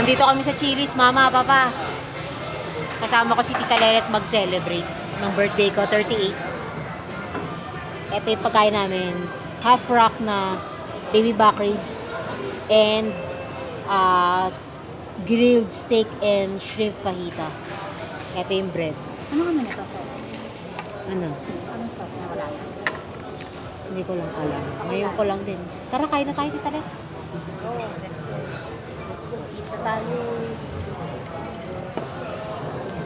Nandito kami sa Chili's, mama, papa. Kasama ko si Tita Lelet mag-celebrate ng birthday ko, 38. Ito yung pagkain namin. Half rack na baby back ribs and grilled steak and shrimp fajita. Ito yung bread. Ano naman ito, sauce? Ano? Anong sauce na wala? Hindi ko lang alam. Ngayon ko lang din. Tara, kain na tayo, Tita Let. Go, let's go. Let's go, eat na tayo.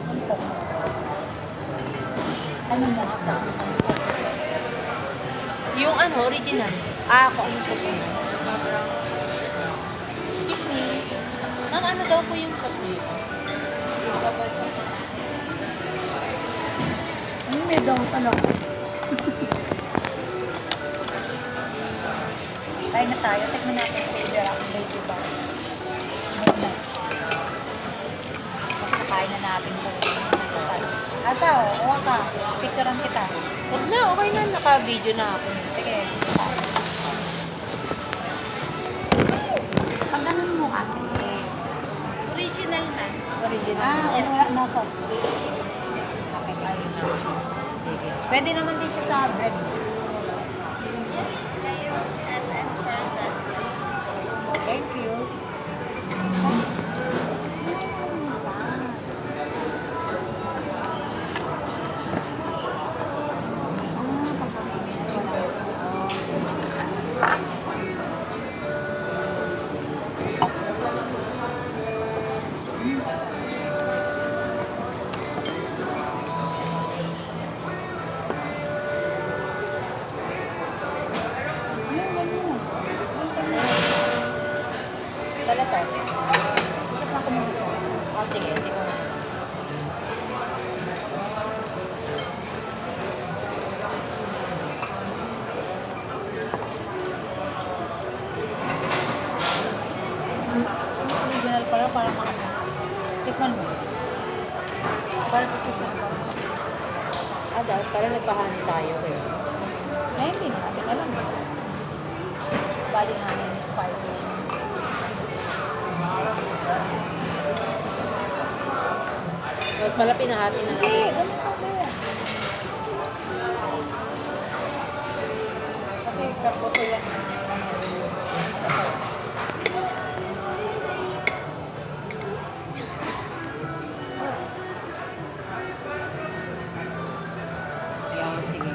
Anong sauce na? Ano mo? Yung ano, original. Ako ang sauce mo. Excuse me. Ma'am, ano daw po yung sauce niyo? Double sauce. Ano may daw talaga? Kain na tayo. Tikman natin kung ibera ang baby ba. Muna. Kasi nakain na natin ito. Asa, kuha ka. Picturean kita. Huwag na, okay na. Naka-video na ako. Sige. Pag ganun mo kasi. Original na. Original. Ano wala na sauce? Okay, ayun lang. Sige. Pwede naman din siya sa bread. Yes, kayo. And front desk. Thank you. Dala to. Oh, sige. Hindi ko na. Original pala para makasakas. Tikman mo. Para professional pa. Dahil parang nagpahani tayo eh. Ay, hindi natin alam. Bali namin yung spicy siya. Huwag pala pinahati na Hindi, ganun pa ba yan? Kasi karboto yan. Yan, sige.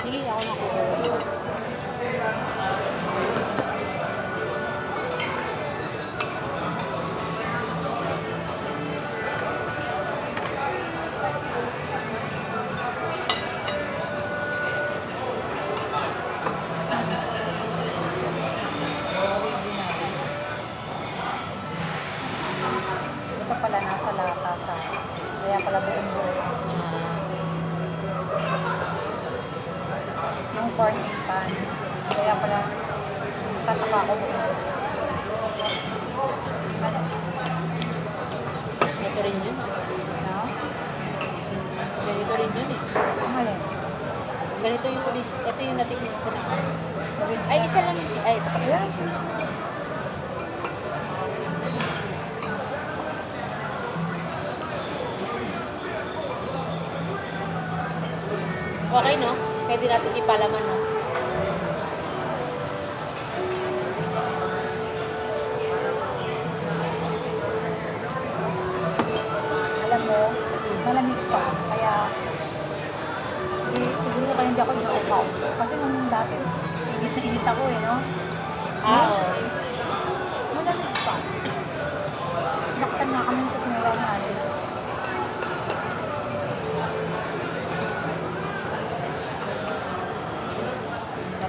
Sige, ako na ko. Ito pala nasa lata sa. Kaya pala buong buo. Yung corn in pan. Kaya pala tataka ko buong buo. Ano? Ito rin yun. No? Ganito rin yun eh. Ano yan? Ganito yung ito yung natin yung ay, isa lang yung ay, ito pa. Ayan. Okay, no? Pwede natin ipalaman, no? Alam mo, malamig pa. Kaya, siguro kayo hindi ako inuupaw. Kasi nung dati, init na init ako eh, no? Oo. Malamig pa. Naktan na kami sa pinira natin.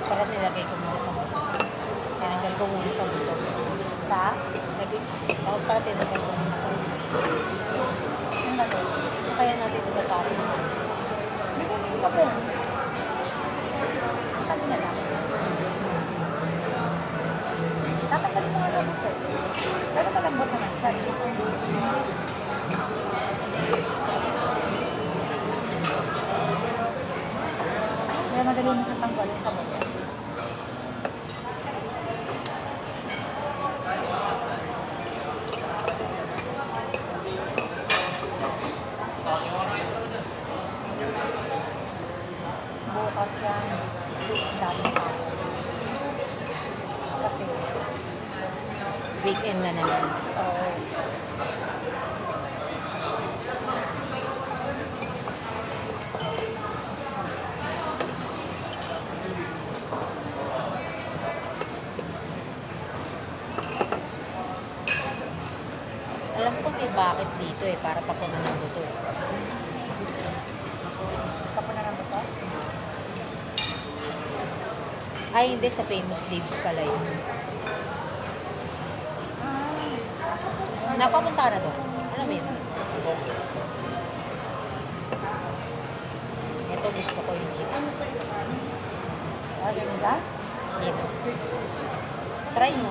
Para nilagay ko muna sa buto. Kaya nanggal ko muna sa buto. Sa? Ako para tinagay ko muna sa buto. Ang gano'n. So, kaya natin ito tapos. Hindi ka nang pa po. Tali na lang. Tatanggalin mo nga lang ito. Pero malambot naman siya. Kaya madali mo siya tanggalin sa buto. Weekend na naman. Oo. Alam ko may bakit dito eh, para papunan ng buto eh. Kapunan mo to? Ay, hindi. Sa Famous Dave's pala yun. Napapunta ka na to. Ano ba yun? Ito gusto ko yung chips. Ano nila? Dito. Try mo.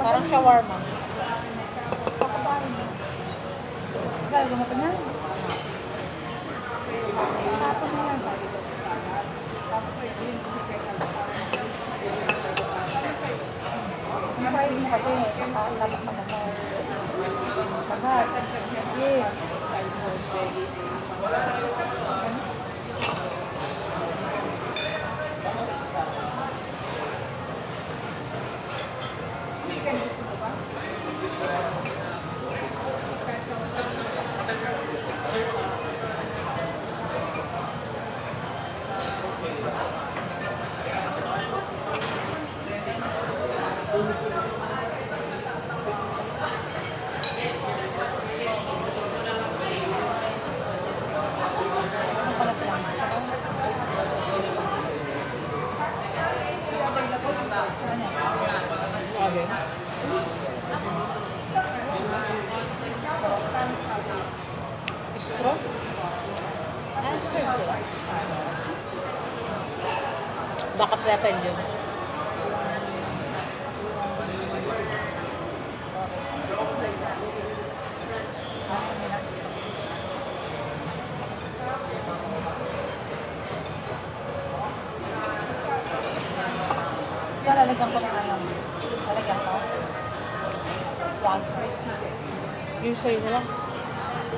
Parang shawarma. Kakabahan mo. Gagawin mo pa niyan? Tapos mo yan. Try mo kasi. Tapos mo na mo. Sabat. Yeah. Ano pala sila gusto ko? Okay. Straw? Ah, serve ko. Baka pepper yun. So, lalagyan ko ng ano. Lalagyan ko. Wag. Yung sa'yo na lang.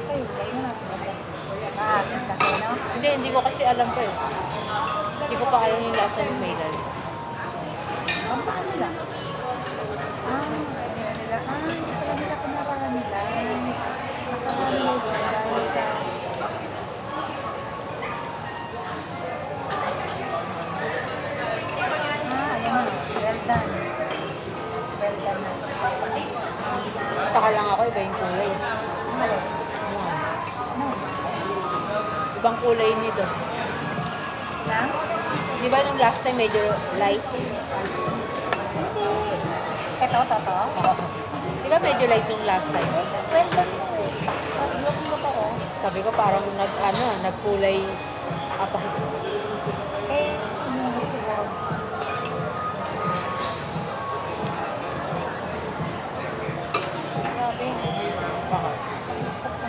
Kayo, kayo na. Maasin kasi, no? Hindi ko kasi alam pa eh. Hindi ko pa alam yung lasa ng Maylal. Ang baka nila. Hindi nila. Hindi pala nila kinakaroon nila. Nakaroon nila dahil sa... Ayan na. Well done. Well done na. Taka lang ako, iba yung kulay. Ano? Ano? Ano? Ibang kulay nito. Na? Di ba nung last time medyo light? Hindi. Ito. Di ba medyo light nung last time? Well done mo eh. Look ako. Sabi ko parang nagkulay apay. Eh, inulit siguro. Grabe. Baka.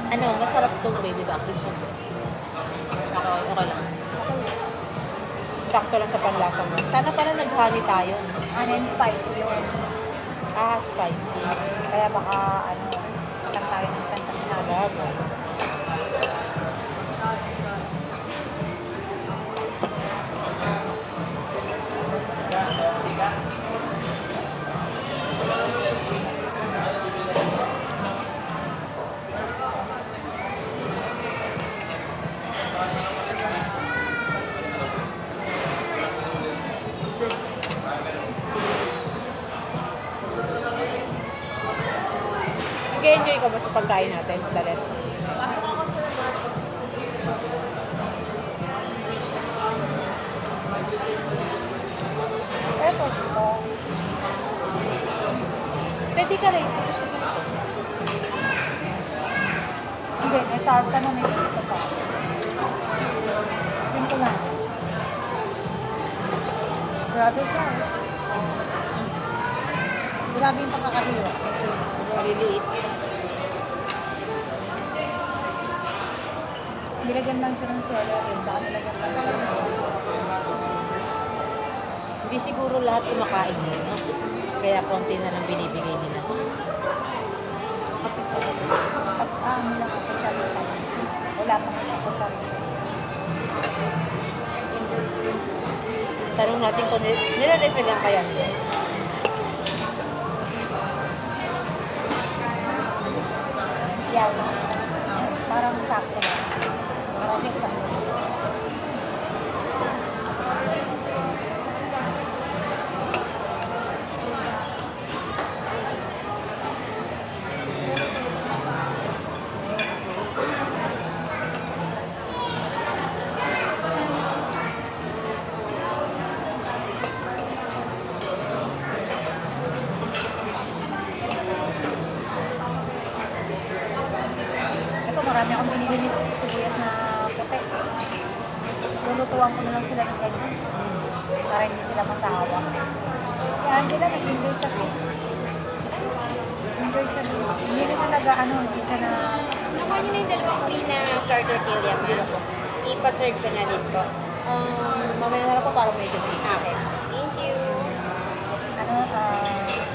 Ano, masarap tong baby back ribs. Okay lang. Sakto lang sa panlasa mo. Sana pala nag-honey tayo. Ano yung spicy yun. Ah, spicy. Kaya baka, lang tayo ng tiyan kasi namin. Sabagay. Nag-enjoy ka ba sa pagkain natin, Dalet? Pero ito, Pwede ka rin. Gusto ko. hindi, may salsa na may dito pa. Yun ko lang. Grabe siya. Grabe yung pagkakahiwa. Maliliit. Nilagyan lang siya ng celery, saka nilagyan lang siya ng Hindi siguro lahat kumakain yun, no? Kaya konti na lang binibigay nila. kapit ko. At nila ko sa pa. Wala pa nga sa kutsari. Tanong natin kung nire-refill yan kaya nila. Parang sakto lang. Kasi isang ito, marami akong binili nito sibuyas na puti. Lulutuan ko na lang sila ng ganyan. Para hindi sila masawa. Si Angela, nag-enjoy sa fish. Enjoy siya doon. Hindi na talaga, hindi siya na... Nakuha niyo na yung dalawang free na flour tortilla, ma'am. Ipa-serve ko na din po. Mamaya na lang po para medyo free. Okay. Thank you.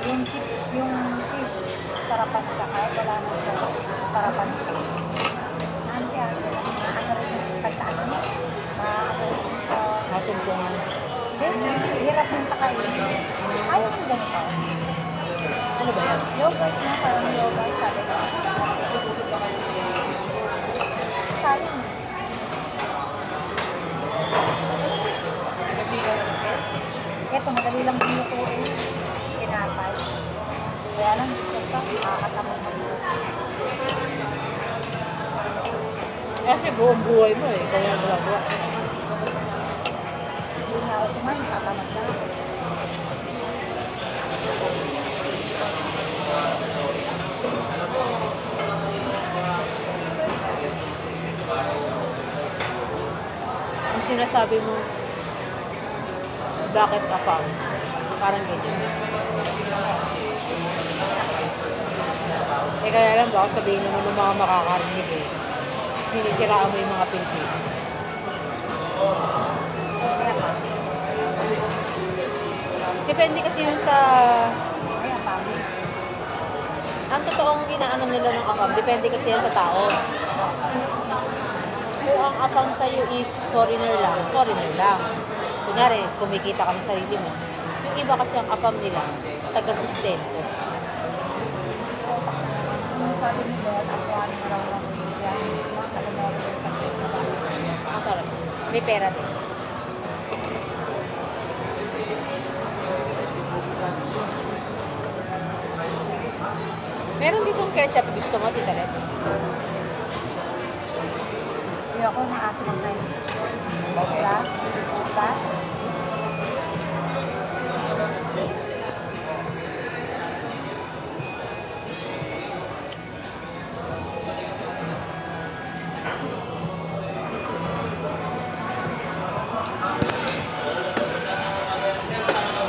Yung chips, yung fish, sarapan siya. Kahit wala na siya, sarapan siya. Naan si Angela, rin yung pagkaan niya. Rin sa... Masumpungan. Hirap yung pakainin. Ayaw mo ganito. Ano ba yan? Yogurt na, parang yogurt, sabi ko. Sayang. Ito, madali lang binukuin. Kinapay. Kaya lang, basta, makakatamang magluto. Kasi buong buhay mo eh. Kaya magawa. Hindi nga ako kumain, tatamad na ako. Ang sinasabi mo, bakit apam? Parang ganyan. Eh kaya lang, baka sabihin naman ng mga makakarinig eh. Sinisiraan mo yung mga Pilipino. Kaya pa. Depende kasi yun sa... Kaya pa. Ang totoong inaano nila ng apam, depende kasi yan sa tao. Kung ang apam sa'yo is foreigner lang, foreigner lang. Kunyari, kumikita ka ng sarili mo. Yung iba kasi ang apam nila, taga-sustento. Yung sabi ni Beth, ako ano na raw lang yan. Mga talaga kasi Ang talaga, may pera din. Meron ditong ketchup, gusto mo, Tita Let? Hindi ako maasim ang times. Diba? Diba?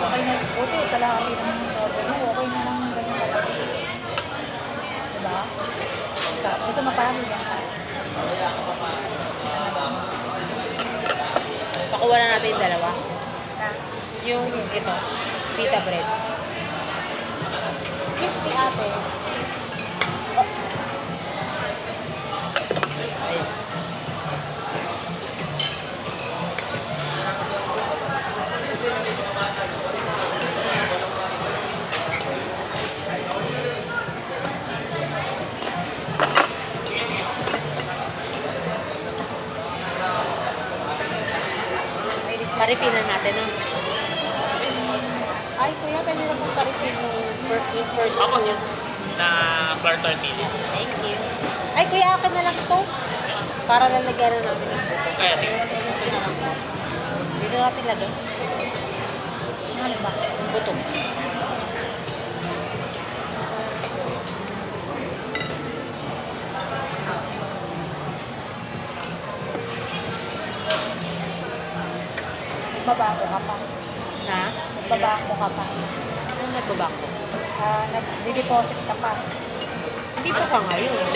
Okay na. Buti, kalahati naman yung order mo. Okay na lang yung ganyan kalaki. Diba? Basta mapamig yan. Pakuha na natin yung dalawa. Na. Yung ito, pita bread. Excuse me, ate. Ayun. Paripinan natin, no? Ay, kuya, pwede na pong paripin yung first Ako two. na flour tortilla. Thank you. Ay, kuya, akin na lang ito. Para lalagyan na namin ng buto. Kaya sige. Ito na lang po. Dito natin lagay. Ano ba? Yung buto. Nagbabago ka pa. Ha? Nagbabago ka pa. Anong nagbabako? Nag-deposit ka pa. Hindi pa sa ngayon.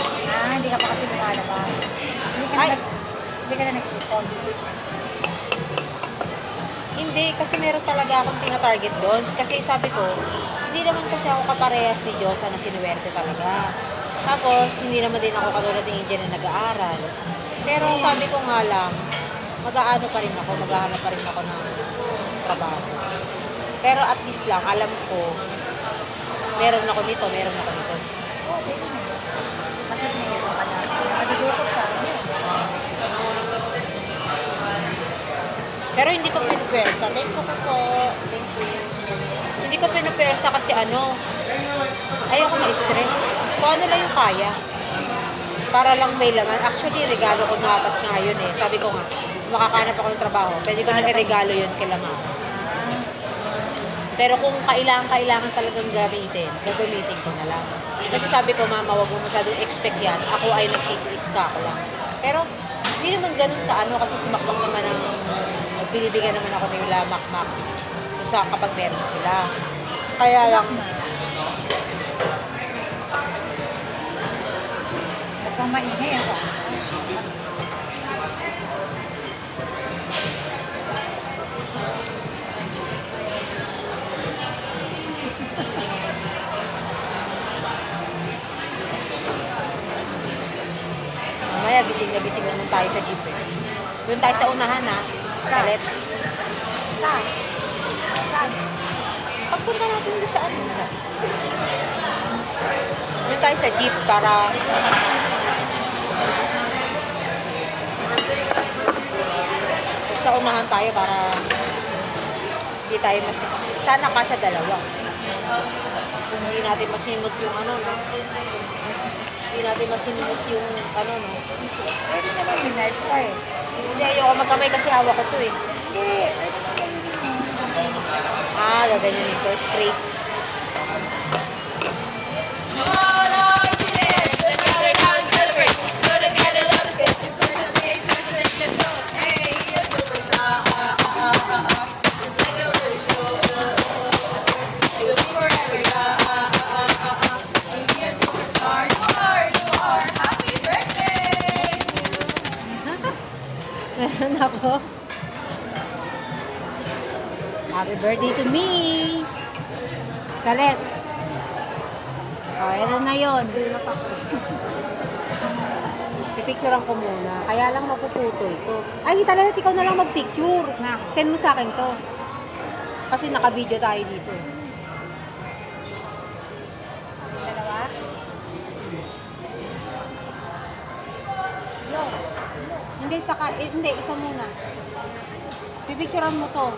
Hindi ka pa kasi lumalabas. Ay! Hindi ka na nag-ipon. Hindi, kasi meron talaga akong tina-target doon. Kasi sabi ko, hindi naman kasi ako kaparehas ni Diyosa na sinuwerte talaga. Tapos, hindi naman din ako katulad ni Angel na nag-aaral. Pero sabi ko nga lang, mag-aano pa rin ako, maghahanap pa rin ako ng trabaho. Pero at least lang, alam ko, meron ako nito, meron ako nito. Okay naman. Bakit may Pero hindi ko pinupwersa. Thank you po. Thank you. Hindi ko pinupwersa kasi ayoko ma-stress. Kung ano lang yung kaya. Para lang may laman. Actually, regalo ko dapat nga yun eh. Sabi ko nga, makakanap ako ng trabaho. Pwede ko na i-regalo yun kay Lama. Pero kung kailangan talagang gagamitin ko na lang. Kasi sabi ko, mama, wag mo masyadong expect yan. Ako ay nagtitiis ka ako lang. Pero, hindi naman ganun kasi sumakbak naman ang binibigyan naman ako nila makmak sa kapag meron sila. Kaya lang, Huwag kang maingay ako. mamaya gising naman tayo sa jeep eh. Doon tayo sa unahan ha. Palit. Saan? Saan? Pagpunta natin doon sa doon tayo sa jeep para sa unahan tayo para hindi tayo sana kasya dalawa. Kung hindi natin masinimot yung no? Hindi natin masinimot yung no? Pwede naman minard ka eh. Hindi, ayoko magkamay kasi hawak ko to eh. Hindi. Pwede naman Gaganyan yung first crate. Nako. Happy birthday to me! Kalet. Ito na yun. Pipicturean ko muna. Kaya lang mapuputol to. Ay, talaga ikaw na lang magpicture. Send mo sa akin to. Kasi naka-video tayo dito. Dalawa? Hindi, hindi, isa muna. Pipicturean mo to.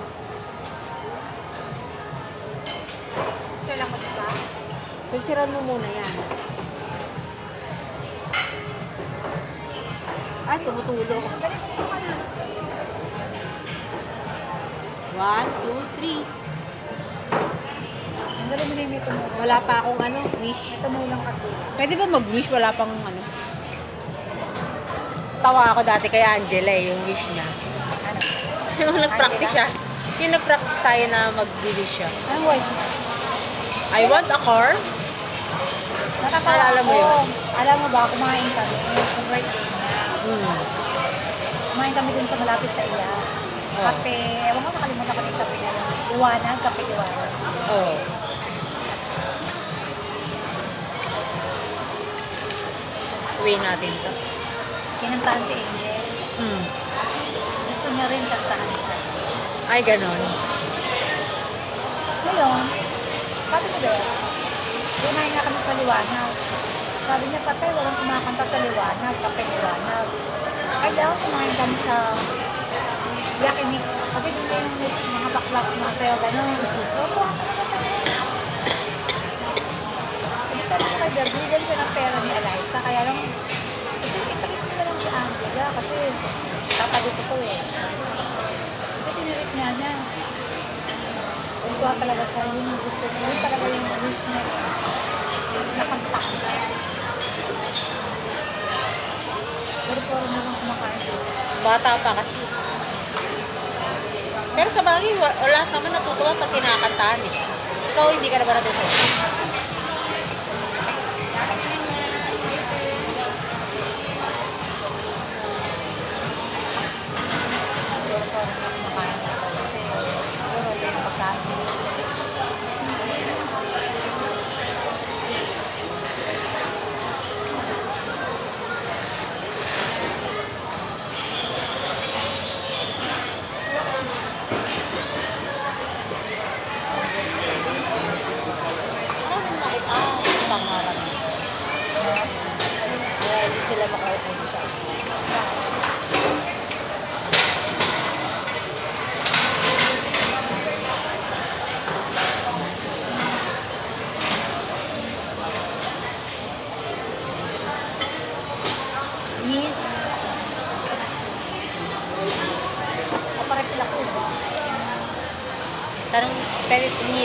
Siya lang mag-isa? Picturean mo muna yan. Ay, tumutulo. 1, 2, 3. Ang galing mo na yung may tumulong. Wala pa akong wish. May tumulong ka doon. Pwede ba mag-wish? Wala pang Tawa ako dati kay Angela yung wish niya. Ano? Yung nag-practice siya. Yung nag-practice tayo na mag-wish siya. Anong voice mo? I want a car. Natatawa Naalala mo ako. yun? Alam mo ba, kumain kami. Yung birthday niya. Kumain kami dun sa malapit sa iya. Kape, ewan ko nakalimutan ko yung kape na yun. Iwanag, kape iwanag. Oo. Uwi natin to. Kinantahan si Angel. Gusto niya rin kantahan siya. Ay, ganon. Ngayon, sabi ko ba, kumain nga kami sa liwanag. Sabi niya, patay, walang kumakanta sa liwanag, kape liwanag. Ay, daw, kumain kami sa yakinik. Kasi doon yung mga bakla kumasayaw, gano'n. Opo, ako naman sa sabi ko kay Derby, bigyan siya ng pera ni Eliza. Kaya lang, ipagit ko na lang si Angela kasi tatago ko to eh. Kasi tinirit niya niya. Kung kuha talaga siya, yun yung gusto niya. Yun talaga yung wish niya. Nakanta. Pero po rin naman kumakain. Bata pa kasi. Pero sa bagay, lahat naman natutuwa pag kinakantahan eh. Ikaw, hindi ka na ba natutuwa? Pero po rin naman kumakain. Kasi siguro yung pagkain.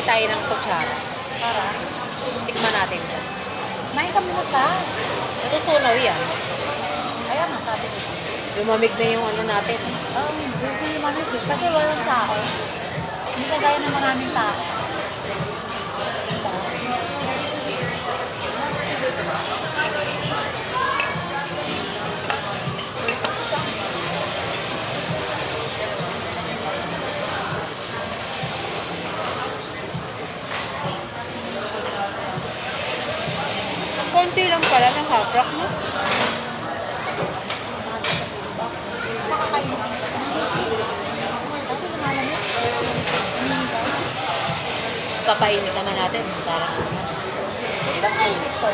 tayo ng kutsara. Para. Tikman natin yan. Kumain ka muna sa. Natutunaw yan. Kaya nga sabi ko. Lumamig na yung ano natin. Hindi yung mamit eh. Kasi walang tao. Hindi ka gaya ng maraming tao. Konti lang pala ng half rack, no? Saka kayo. Kasi lumalamit. Papainit naman natin. Para Di ba kainit ko?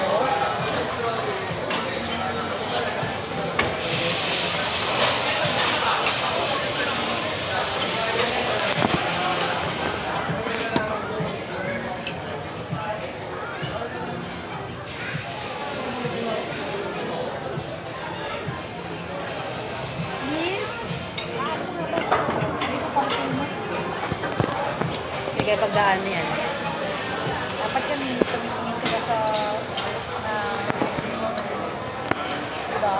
Miss? Hindi ko pang tumot. sige pagdaan niyan. Dapat yan, tumitingin sila sa na diba?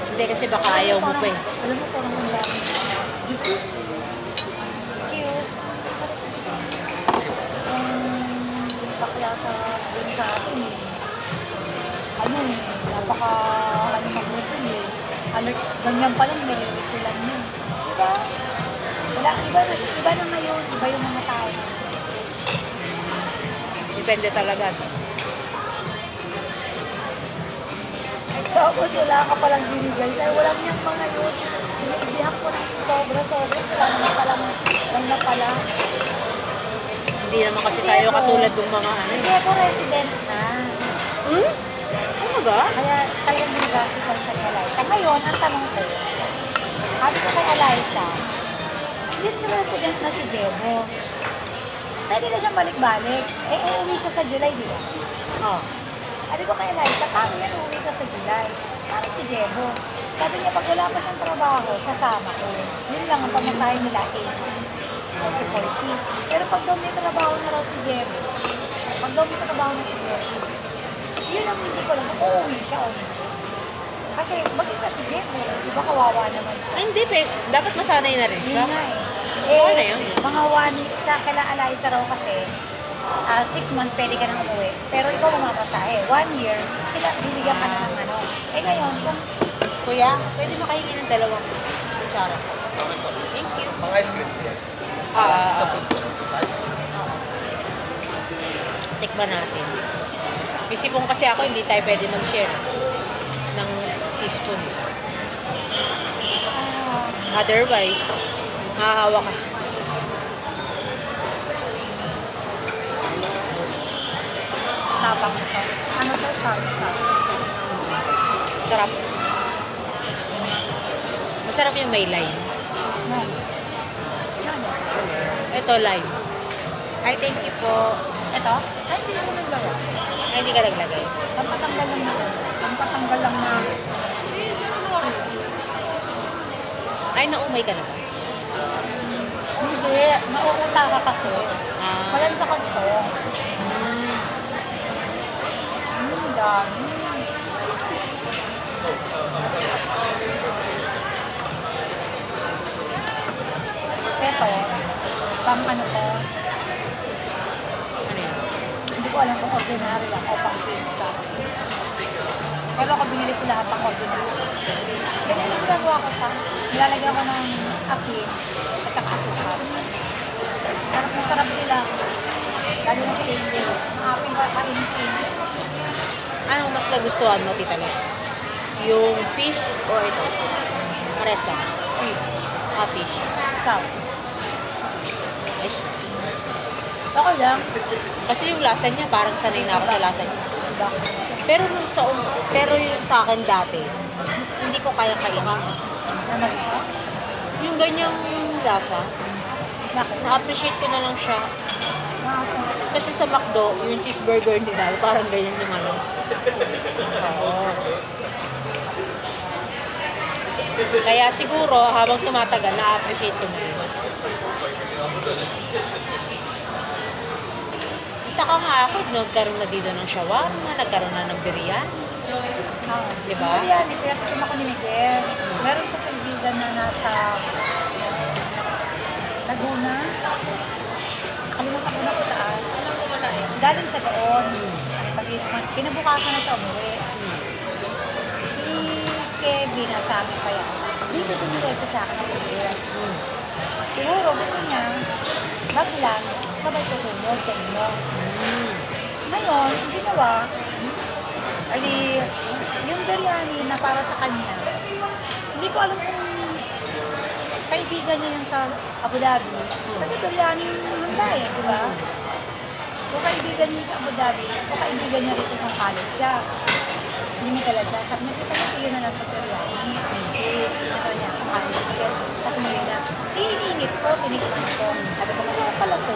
Hindi kasi baka ayaw mo pa eh. Alam mo, parang ang dami. Excuse. Bakla sa dun sa atin eh. Ano eh, napaka ano mabuti eh. Alert, ganyan pa lang, nire-refilan yun. Diba? Wala, iba na ngayon, iba yung mga tao. Depende talaga. Tapos wala ka palang binigay sa'yo. Walang niyang mga yun. Sinibihan ko ng sobra-sobra. Wala na pala. Hindi naman kasi tayo katulad ng mga ano. Hindi ako resident na. Hmm? Ano ba? Kaya talagang binigasisan siya ni Eliza. Ngayon, ang tanong ko, sabi ko kay Eliza, since resident na si Jebo, pwede na siyang balik-balik. Uuwi siya sa July, di ba? Oh. Sabi ko kay Eliza, paano yan uuwi ka sa July? Parang si Jebo. Sabi niya, pag wala pa siyang trabaho, sasama ko. Yun lang ang pamasahe nila, 40. Pero pag daw may trabaho na raw si Jebo, pag daw may trabaho na si Jebo, yun ang hindi ko lang, uuwi siya. Kasi mag-isa si Jebo, di ba kawawa naman siya? Ay, hindi, dapat masanay na rin siya. Yun nga eh. Ano yun? Mga sa kala Eliza raw kasi, 6 months pwede ka nang umuwi. Pero ikaw mamasahe. 1 year, sila bibigyan ka na ng ano. Eh ngayon, kung Kuya, pwede makahingi ng dalawang kutsara. Thank you. Mga ice cream yan. Ah, Sa food ko. Ice cream. tikman natin. Isipon kasi ako, hindi tayo pwede mag-share ng teaspoon. Otherwise, mahahawa ka. tapang ito, ano to, salsa. Sarap. Masarap yung may lime. No. Ano? Ito, lime. Hi, thank you po. Ito? Ay, hindi naman naglaga. Ay, hindi ka naglagay. Pampatanggal lang na. Pampatanggal lang na. Ay, naumay ka na ba? Hindi, nauuta ka kasi. Ah, Malansa ka ito. Dami. Ito, pang ano ko, ano yun? hindi ko alam kung ordinary lang o pang pizza. Pero ako binili ko lahat pang ordinary. Ganyan yung ginagawa ko sa, nilalagyan ko ng asin at saka asukal. Sarap na sarap nila. Lalo na stainless. Happy ba kainin? Anong mas nagustuhan mo, Tita Len? Yung fish o ito? Pares lang. Ah, fish. Sao? Nice. Ako lang. Kasi yung lasa niya, parang sanay na ako sa lasa niya. Diba? Pero yung sa akin dati, hindi ko kaya kainin. Naman ito? Yung ganyang lasa, Bakit? na-appreciate ko na lang siya. Bakit? Kasi sa McDo, yung cheeseburger nila, parang ganyan yung ano. Oo. Kaya siguro, habang tumatagal, na-appreciate ko na yun. Taka nga ako, nagkaroon na dito ng shawarma, nagkaroon na ng biryani. Diba? Yan, ipinasasin ako ni Miguel. Meron ko kaibigan na nasa Laguna. Kalimutan ko na po saan. Galing siya doon. Pinabukasan na siya umuwi. Si Kevin, nasabi pa yan. Dito dinireto sa akin ang Miguel. Siguro gusto niya, wag lang, sabay tutunod sa inyo. Ngayon, ang ginawa, ali, yung biryani na para sa kanya, hindi ko alam kung kaibigan niya yung sa Abu Dhabi. Kasi biryani yung handa eh, di ba? Kung kaibigan niya sa Abu Dhabi, kung kaibigan niya rito ng college siya. Hindi mo talaga. Sabi niya, kita niya siya na lang sa biryani. Ito niya, kung college siya. Kasi mo yun na, iinit ko, tinikman ko. Sabi ko, masarap pala to.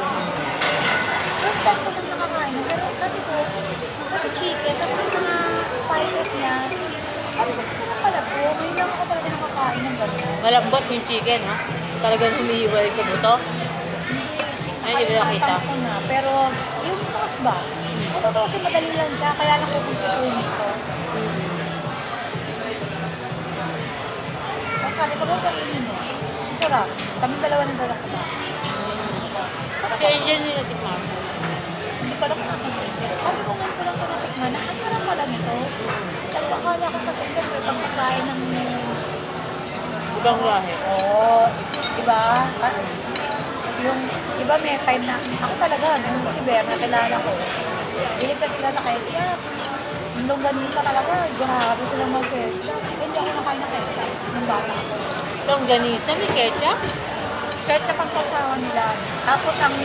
First time ko lang nakakain. Pero sabi ko, kasi chicken, tapos yung mga spices niya, sabi ko, masarap pala po. Ngayon lang ako talaga nakakain ng gano'n. Malambot yung chicken, ha? Talagang humihiwalay sa buto. Ay, hindi ba nakita? Ko na. Pero yung sauce ba? Totoo kasi madali lang siya, kaya lang pupunta ko yung sauce. Tapos sabi ko, ba kainin mo? Sarap. Kami dalawa ng dalawa ba? Si Angel nila tikman. Hindi pa lang nakakasin. Sabi ko ngayon ko lang ito natikman. Ang sarap pala nito. Sabi ko, akala ko kasi siyempre pag pagkain ng... Ibang lahi. Oo. Diba? Yung, diba may time na, ako talaga, nung si Ber, nakilala ko. Hindi ka sila na kaya, yung longganisa talaga, grabe silang mag-ketchup. Hindi ako nakain na ketchup, nung bata ako. Longganisa, may ketchup? Ketchup ang sasawa nila. Tapos ang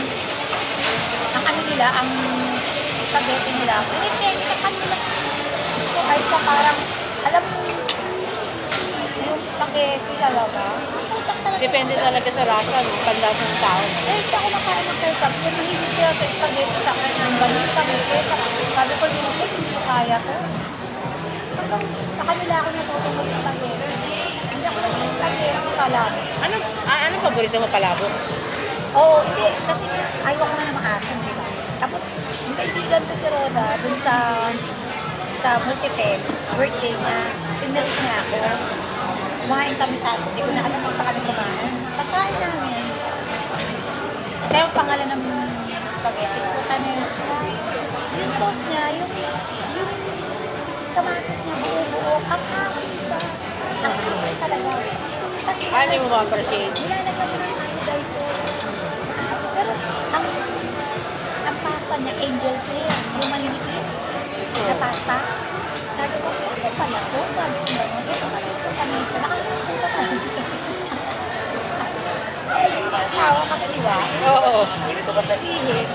ano nila, ang spaghetti nila, ketchup ang nila. Ay sa parang, alam mo, yung spaghetti talaga, ketchup talaga. Depende talaga sa lasa, no? Panlasa ng tao. Eh, hindi ako nakain ng ketchup. Yung mahilig sila sa spaghetti sa akin, ang ganun sa ketchup. Sabi ko, hindi ko kaya ko. Hanggang sa kanila ako natutungod sa spaghetti. Hindi ako nag-spaghetti pala. Anong paborito mo palabok? Oo, hindi. Kasi ayaw ko na ng maasim, di ba? Tapos, yung kaibigan ko si Roda, dun sa Multitel, birthday niya, pinalis niya ako. Kumain kami sa atin. Hindi ko na alam kung sa kami kumain. Pagkain namin. Kaya ang pangalan ng spaghetti ko, Tanesca. Yung sauce niya, yung kamatis niya, buo-buo, ang akin sa talaga. Tapos, Ano yung ma-appreciate? nilalagyan mo ng anodizer. Pero ang pasta niya, Angel's Hair, yung maninipis na pasta. Sabi ko, ito pala to. Sabi ko, ito pala ito kanisa. Nakalimutan ko na. Tawa kasi diba? Oo. Hindi ko ba sabihin?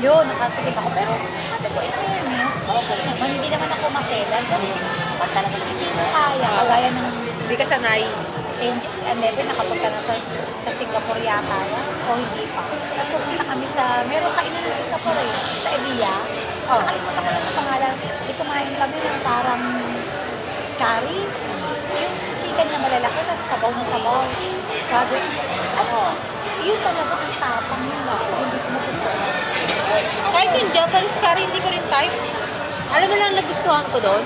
Yun, nakatigil ako. Pero sabi ko, in fairness, okay naman. Hindi naman ako maselan. Pero pag talagang hindi ko kaya, kagaya ng Hindi ka sanay. Angels and Never, nakapunta na sa Singapore yata yan, o hindi pa. Tapos pupunta kami sa, meron kainan ng Singapore eh, sa Evia. Nakalimutan ko lang sa pangalan. Di kumain kami ng parang curry. Yung chicken na malalaki, tapos sabaw na sabaw. Sabi, ano, yun talaga ang tapang nila. Hindi ko magustuhan. Kahit yung Japanese curry, hindi ko rin type. Alam mo lang nagustuhan ko doon?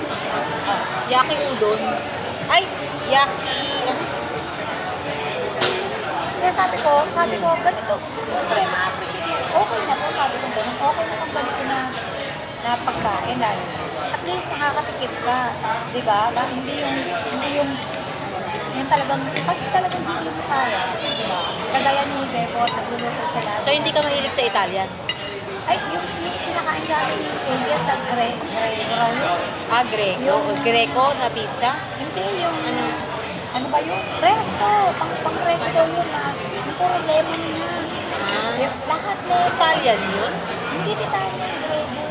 Yaki udon. Ay, yaki... Kaya sabi ko, ganito, siyempre, ma-appreciate mo. Okay na to, sabi ko ganun. Okay na kung ganito na pagkain. Dahil at least nakakatipid ka. Di ba? Hindi yung talagang, pag talagang hindi mo kaya. Di ba? Kagaya ni Bebo, nagluluto sila. So, hindi ka mahilig sa Italian? Ay, yung pinakain namin ni Angel sa Greco. Greco. Greco na pizza? Hindi, yung ano ba yun? Resto! Pang resto yun na. Yung puro lemon na. Lahat lemon. Italian yun? Hindi Italian, Greco.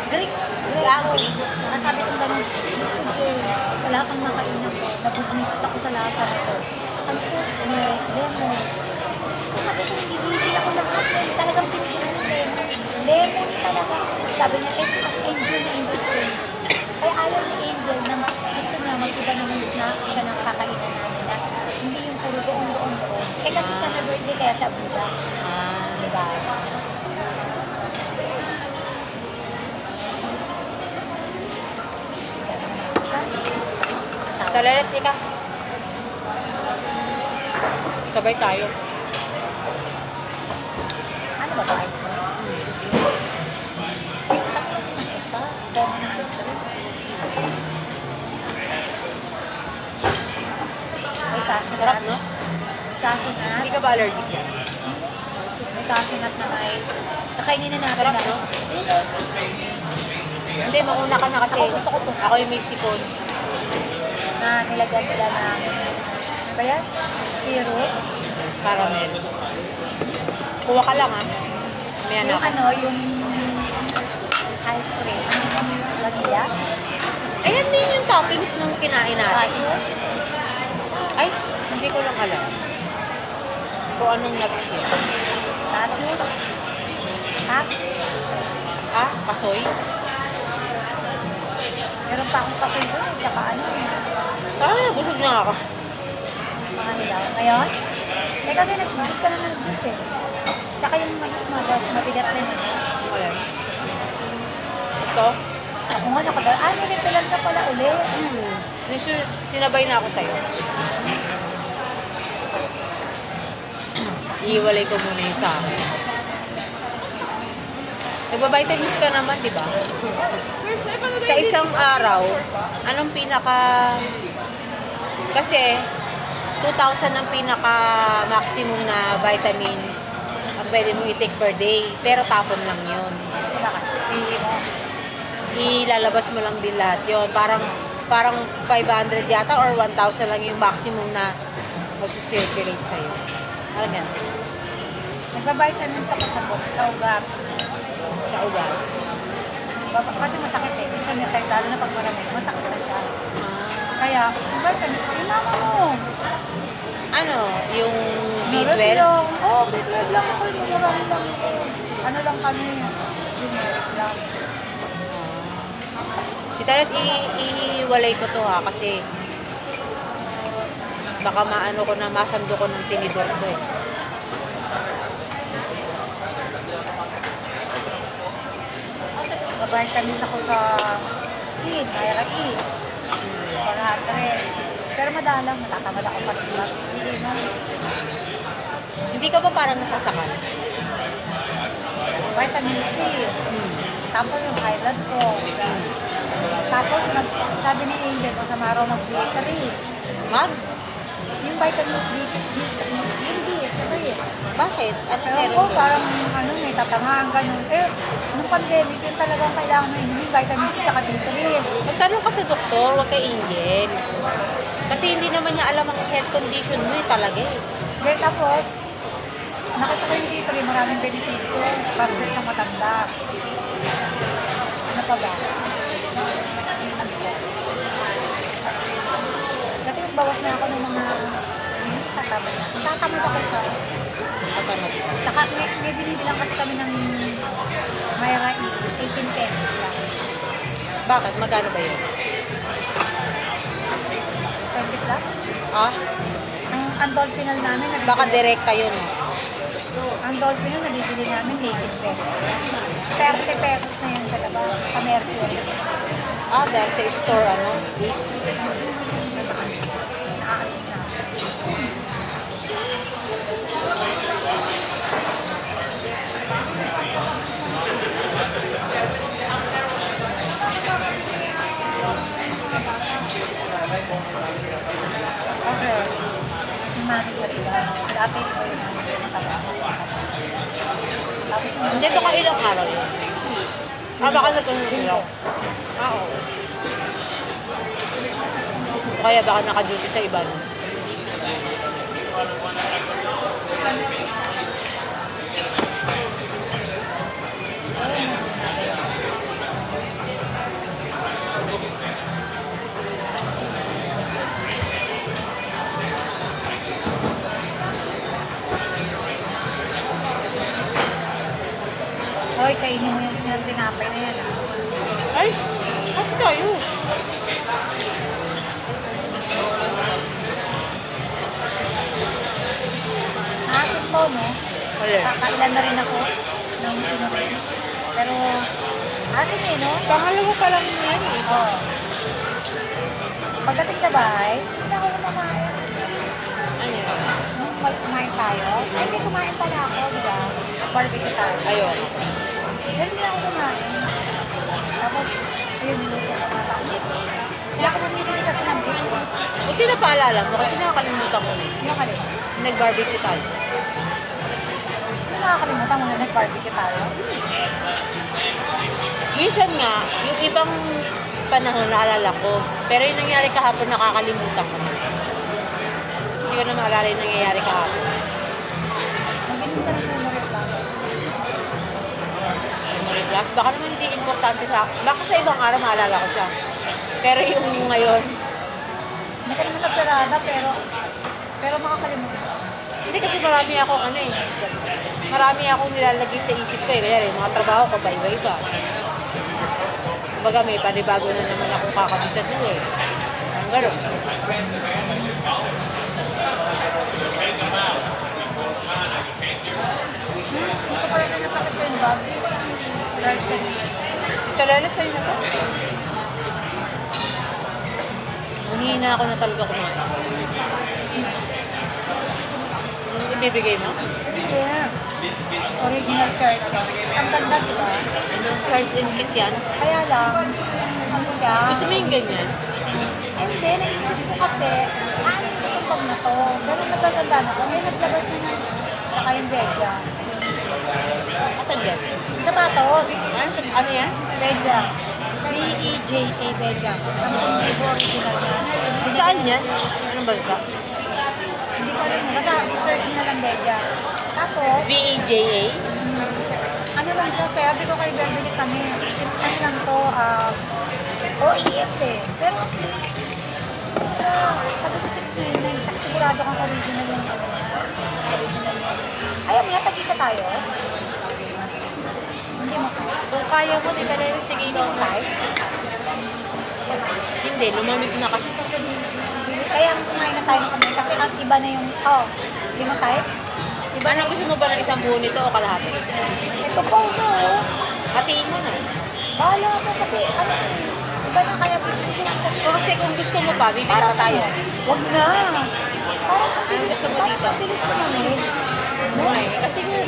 Greek. Greek. Nasabi ko ganun, Mr. Jay, sa lahat ng nakainan ko, nabubunisip ako sa lasa na to. Ang sauce niya, lemon. Sabi ko, hindi ako lahat. Talagang pinipili ng lemon. Lemon talaga. Sabi niya, as Angel na Angel. Kaya ayaw ni Angel na gusto niya mag-iba naman na siya ng kakainan namin na hindi yung puro doon. Eh kasi sa birthday kaya siya buda. Talalet, ka. Sabay tayo. Ano ba ito? Ice cream? May cashew Sarap, nut. no? Cashew nut. Hindi ka ba allergic yan? May cashew nut na may... Nakainin na natin Sarap, na. no? Hindi, mauna ka na kasi. Ako, gusto ko to. Ako yung may sipon. Na nilagyan nila na... Ano ba yan? Syrup. Caramel. Kuha ka lang, ha? May Yung anak. ano, yung ice cream. Vanilla. Ayan din yung toppings nung kinain natin. Cashew. Ay, hindi ko lang alam. Kung anong nuts yun. Cashew. Ha? Ah, kasoy? Meron pa akong kape doon. Tsaka ano eh. Parang nabusog na ako. Mga hilaw. Ngayon? Eh kasi nag-juice ka na ng juice eh. Tsaka yung mais mo, mabigat din eh. Ayan. Ito? Ako nga nakadala. Ah, nilipilan ka pala uli. Sinabay na ako sa'yo. Iiwalay ko muna yung sa akin. Nagba-vitamins ka naman, di ba? Sa isang araw, anong pinaka... Kasi, 2,000 ang pinaka-maximum na vitamins ang pwede mong i-take per day. Pero tapon lang yun. Ilalabas mo lang din lahat yun. Parang 500 yata or 1,000 lang yung maximum na mag-circulate sa'yo. Parang yan. Nagbabitamins ako sa bot, sa ugat. Sa ugat. Kasi masakit eh. Minsan yung type, lalo na pag marami, masakit na siya. Kaya, vitamins, kailangan mo. Ano? Yung Meron B12? lang. Oo, B12 lang ako. Marami lang ito. Ano lang kami, generic lang. Titalat, iiwalay ko to ha kasi baka maano ko na masando ko ng tinidor ko eh. Nagbabitamins ako sa kid, Myra Kid. 100. Pero madalang, matatamad ako pa sila. Hindi ka ba parang nasasakal? Vitamin C. Tapos yung high blood ko. Tapos sabi ni Angel, masama raw mag-D3. Mag? Yung vitamin D, yung D3. Bakit? Ano Pero meron ko, doon? parang ano, may tatangahan, ganun. Eh, nung pandemic, yun talagang kailangan mo yung vitamin C at D3. Magtanong ka sa doktor, huwag kay Ingel. Kasi hindi naman niya alam ang health condition mo eh talaga eh. Then tapos, nakita ko yung D3, maraming benepisyo. Para sa matanda. Ano pa ba? Kasi magbawas na ako ng mga tatamad. Tatamad ako sa... Matanong. Saka may binibilang kasi kami ng Myra E. 18 pesos lang. Bakit? Magkano ba yun? 20 lang. Ah? Ang dolphinal namin, Baka direkta yun eh. ang dolphinal nabibili namin 18 pesos. 30 pesos na yun sa labas. Sa Mercury. Ah, dahil sa store ano? This? Nakakalis na. Okay. Yung manager diba? Dati ko yung tapos Hindi ba ka ilang araw yun? Ah, baka nagkakilok. Ah, oo. Kaya baka naka-duty sa iba. No? Hoy, kainin mo yung tinapay na yan. Ay, bakit tayo? Asin to, no? Alin? Kakailan na rin ako ng tinapay. Pero, asin eh, no? Pangalawa pa lang yan eh. Oo. Pagdating sa bahay, hindi ako kumakain. Ano yun? Nung kumain tayo, ay hindi kumain pala ako, di ba? Barbecue tayo. Ayun. Pero hindi ako kumain. Tapos, ayun, niluto ko nga sa akin. Hindi ako mamili kasi ng beef. Buti na paalala mo kasi nakakalimutan ko na. Hindi ako kalimutan. Nag-barbecue tayo. Hindi nakakalimutan mo na nag-barbecue tayo. Minsan nga, yung ibang panahon naalala ko. Pero yung nangyari kahapon, nakakalimutan ko na. Hindi ko na maalala yung nangyayari kahapon. Mag-inom ka ng memory plan. Memory plus. Baka naman hindi importante sa akin. Baka sa ibang araw maalala ko siya. Pero yung ngayon, Hindi ka naman nagperada, pero makakalimutan. hindi kasi marami akong ano eh. Marami akong nilalagay sa isip ko eh. Kaya yung mga trabaho ko ba iba-iba. Kumbaga may panibago na naman akong kakabisat mo eh. Ang gano'n. Hindi ko pala na napakit ko yung bag. Dahil kasi, Tita Lelet, sa'yo na to. Hunihina ako na talaga kumain. Anong ibibigay mo? yeah. Original church. Ang ganda, di ba? Charles and Kit yan. Kaya lang, ano siya? Gusto mo yung ganyan? Hindi, naisip ko kasi, ano yung bag na to? Pero nagaganda na ko. May naglabas na ng saka yung Veja. Asan yan? Sapatos. Ano yan? Veja. V-E-J-A Veja. Ang pang original na. Saan yan? Anong bansa? Hindi ko alam. Basta search na lang Veja. Tapos, V-E-J-A? ano lang siya, sabi ko kay Berbili kami, ano lang to, OEF eh. Pero, sabi ko 699, tsaka sigurado kang original yung original yung. Ayaw mo na, tag-isa tayo? Hindi mo kaya? Kung kaya mo, Tita Lelet, sige Hindi mo mo. kaya? Hindi, lumamig na kasi. Kaya kumain na tayo ng kamay kasi ang iba na yung, hindi mo type? Iba Ano, gusto mo ba ng isang buo nito o kalahati? Ito po, no? Hatiin mo na. Bahala ko kasi, iba na kaya bibili lang kasi. Kasi kung gusto mo pa, bibili pa tayo. Wag na. Parang Anong gusto mo dito? Bilis ko na no? Okay, kasi nga,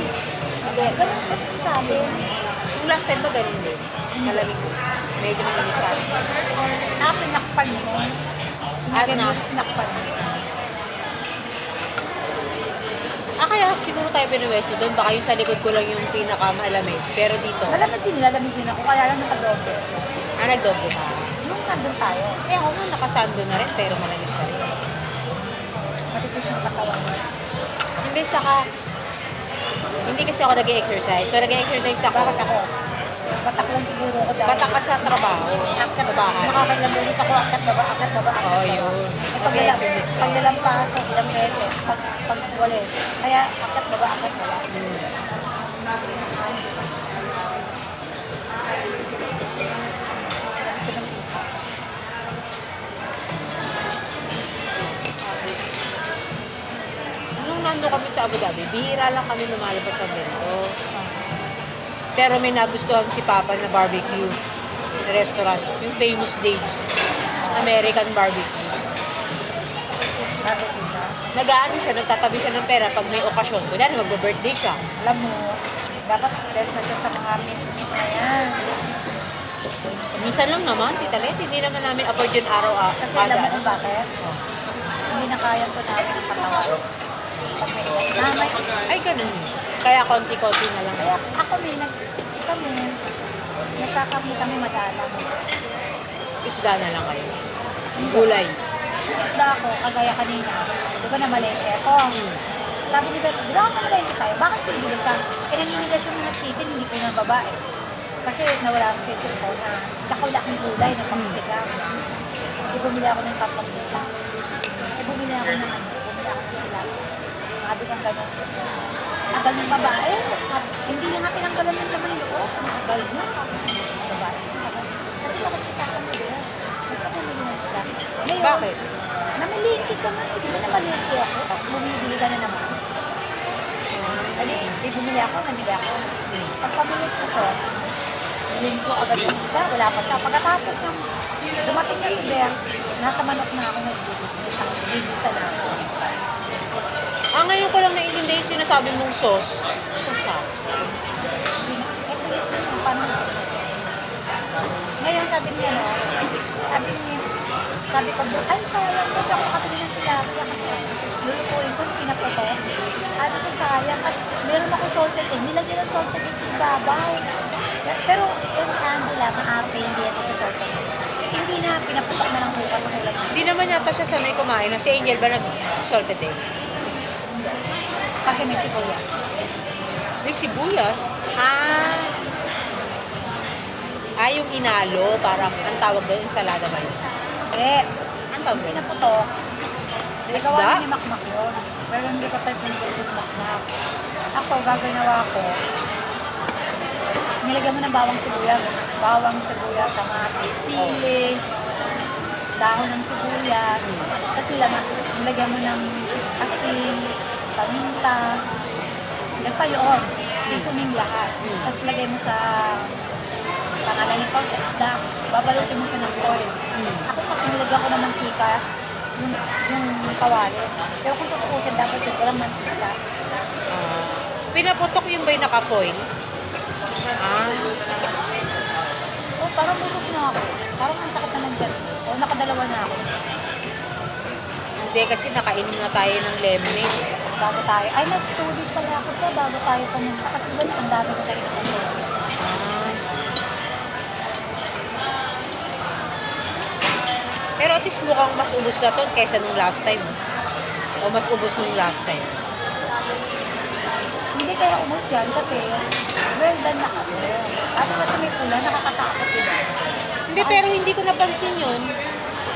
Hindi, ganun pa rin sa amin. yung last time ba ganun din? Malamig mo. Medyo malamig ka. Pinakpan mo. At na? Pinakpan mo. Kaya siguro tayo pinuwesto doon. Baka yung sa likod ko lang yung pinaka-malamig. Pero dito, Malamig din, nilalamig din ako. Kaya lang nakadoble. nagdoble ka. Nung nandun tayo, Eh ako nga, nakasando na rin, pero malamig pa rin. matipis yung katawan mo. Hindi, saka, hindi kasi ako nag-exercise. Kung nag-exercise ako, Bakit ako? Batak lang siguro ako dahil. batak ka sa trabaho. Akat Sa bahay. Nakakailang beses ako, akat baba, akat baba, akat Oo, baba. yun. Eh, Mag-exercise ka. paglalampas, ilang beses, pag wala. Kaya akat baba, akat baba. Nung nando kami sa Abu Dhabi, bihira lang kami lumalabas sa ganito. Pero may nagustuhan si Papa na barbecue na restaurant. Yung famous Dave's American Barbecue. Bakit siya? Nag-aano siya, nagtatabi siya ng pera pag may okasyon. Kunyari, magbo-birthday siya. Alam mo, dapat test na siya sa mga mint na yan. Minsan lang naman, Tita Let, hindi naman namin afford yun araw-araw. Kasi alam mo kung bakit? Hindi na kaya to namin ang katawan. Pag may nanay, Ay, ganun yun. Kaya konti-konti na lang. kaya ako kami, nasa kami madalang. Isda na lang kayo. Gulay. Isda ako, kagaya kanina. Di ba na malete ako? Sabi ni Beth, di ba ako malete tayo? Bakit pinili ka? Eh, naninigasyon mo nagsisin, hindi ko na babae. Kasi nawala ako sa isip ko na kakula akong gulay na pangsigang. Kasi bumili ako ng papagita. Eh, bumili ako ng tilapia. Sabi kang gano'n. Tagal ng babae. Hindi na nga tinanggalan ng laman loob. Tagal na. Babae. Kasi bakit kita ka mo doon? Nagpapamili ng isda. Ngayon, Bakit? namiliki ka nga. Hindi na namaliki ako. Tapos bumibili ka na naman.Ali, bumili ako, namili ako. Pag pamili ko ko, bilhin ko agad yung isda. Wala pa siya. Pagkatapos ng Dumating na si Bert, nasa manok na ako nag-gigisa na ako. Ngayon ko lang naiintindihan yung sinasabi mong sauce. Sauce ah. Ito yung paano. Ngayon sabi niya, no? Sabi ko, ay sayang, ba't ako makabili ng tilapia kasi lulutuin ko, pinapoto. Sabi ko sayang, kasi meron ako salted egg, nilagyan ng salted egg sa babaw. Pero yung Angela, maarte hindi ito sa salted egg. Hindi na, pinaputok na lang bukas ang ulam. Hindi naman yata siya sanay kumain. Si Angel ba nag-salted egg? Kasi may sibuyas. May sibuyas? Yung inalo, parang, ang tawag doon, ensalada ba yun? Eh, Ang tawag doon? pinaputok. Isda? Nagawa ni Makmak yun. Pero hindi ko type ng Makmak. Ako, gagawin ko. Nilagyan mo ng bawang sibuyas, kamatis, sili, dahon ng sibuyas, kasi lamas, nilagyan mo ng asin, paminta, basta yun, seasoning lahat. Tapos lagay mo sa pangalan nito, sa isda, babalutin mo siya ng oil. Ako kasi nilagyan ko ng mantika, yung kawali. Pero kung tutukusin, dapat yung walang mantika. Pinaputok yung ba yung naka-foil? Oh, parang busog na ako. Parang ang sakit na ng tiyan. O, nakadalawa na ako. Hindi, kasi nakainom na tayo ng lemonade. Bago tayo. Ay, nagtulid pala ako sa bago tayo pumunta. Kasi ba, ang dami ko tayo ng Pero at least mukhang mas ubos na to kaysa nung last time. O mas ubos nung last time. Hindi kaya umus yan kasi well done na kasi. Sabi ko sa may pula, nakakatakot yun. Hindi, pero hindi ko napansin yun.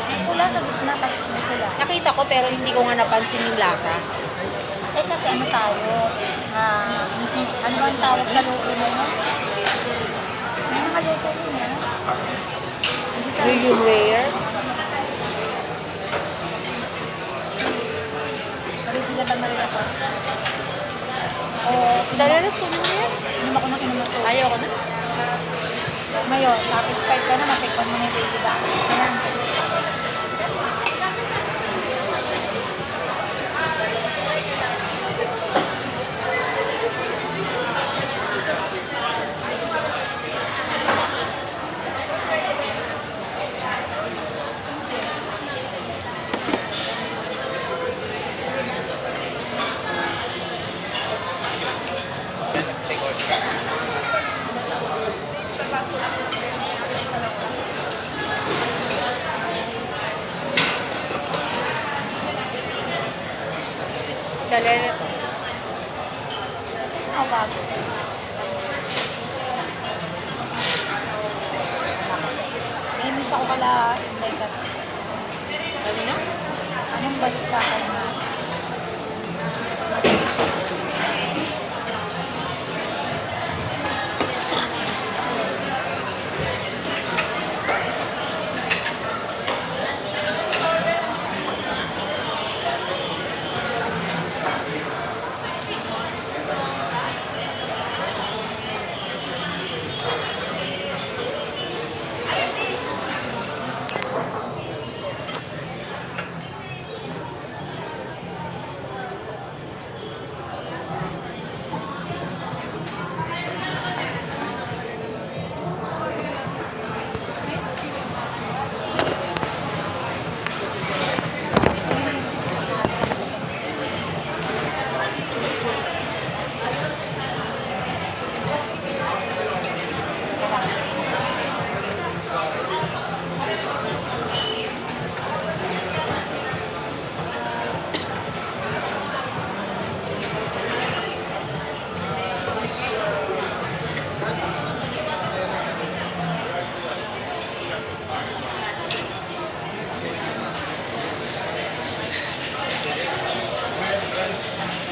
May pula sa gitna, tapos may pula. Nakita ko, pero hindi ko nga napansin yung lasa. Eh kasi ano tayo, ano ba ang tawag sa luto na yun? Ano mga luto yun yan? Hindi tayo- Medium rare. Maribila ba marila ko? O, Dala na sumo yan. inom ako ng inom na to. Ayaw ko na. Ngayon, satisfied ka na, matikpan mo na yung baby back. Ayan. Dala na to. Ang bago. Nainis ako pala, like, Ano na? anong basta ka na?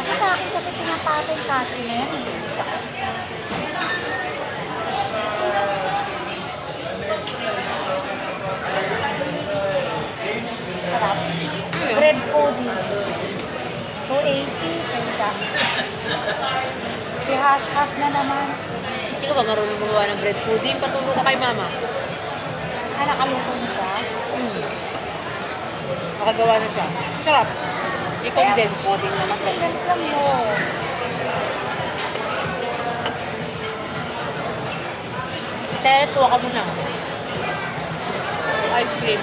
Kasi sa akin kasi pinapatay yung country na yan. Sarap. Bread pudding. 280. Kaya si hash-hash na naman. Hindi ka ba marunong gumawa ng bread pudding? Patulong ko kay mama. Nakalutong siya. Nakagawa na siya. Sarap. I-condense. Puting naman, condense lang mo. Teret, kuha ka muna. Ice cream.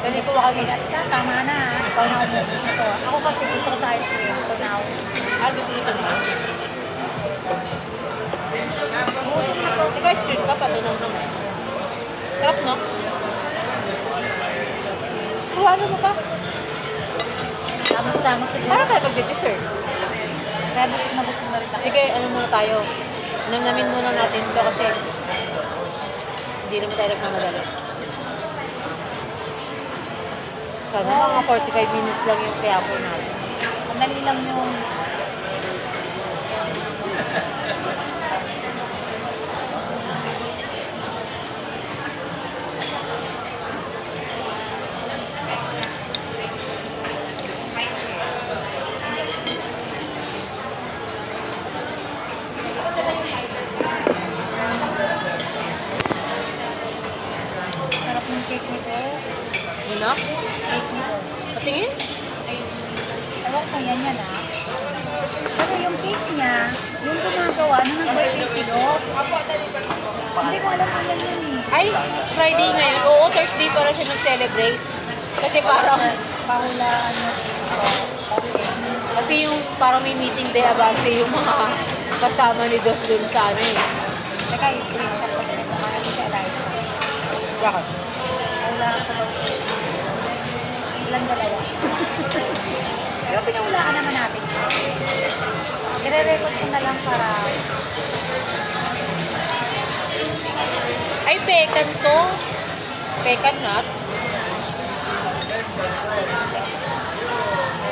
Dali, kuha ka muna. Tama na. Ikaw na umuwi nito. Ako kasi gusto ko sa ice cream. So now, Gusto nito na. Nag-ice cream ka, patunaw naman. Sarap, no? Kuha mo ba? tama siguro. Para tayo mag-dessert. Kaya gusto na rin ako. Sige, ano muna tayo? Namnamin muna natin ito kasi hindi naman tayo nagmamadali. Sana mga 45 minutes lang yung kaya po natin. Madali lang yung sarap ng cake nito. Yun na? Cake nito. Patingin? Ewan ko yan ah. Kasi yung cake niya, yung gumagawa nung nag-birthday si Doc. Hindi ko alam kung yan yun eh. Ay, Friday ngayon. Oo, Thursday para siya nag-celebrate. Kasi parang, Pahulaan niya. kasi yung parang may meeting day avance yung mga kasama ni Dos dun sa ano eh. Teka, i-screenshot ko din mo kaya si Eliza. Bakit? Pahulaan ko daw. Ilang dalawa. Pero pinahulaan naman natin. I-record ko na lang para Ay, pecan to. Pecan nuts.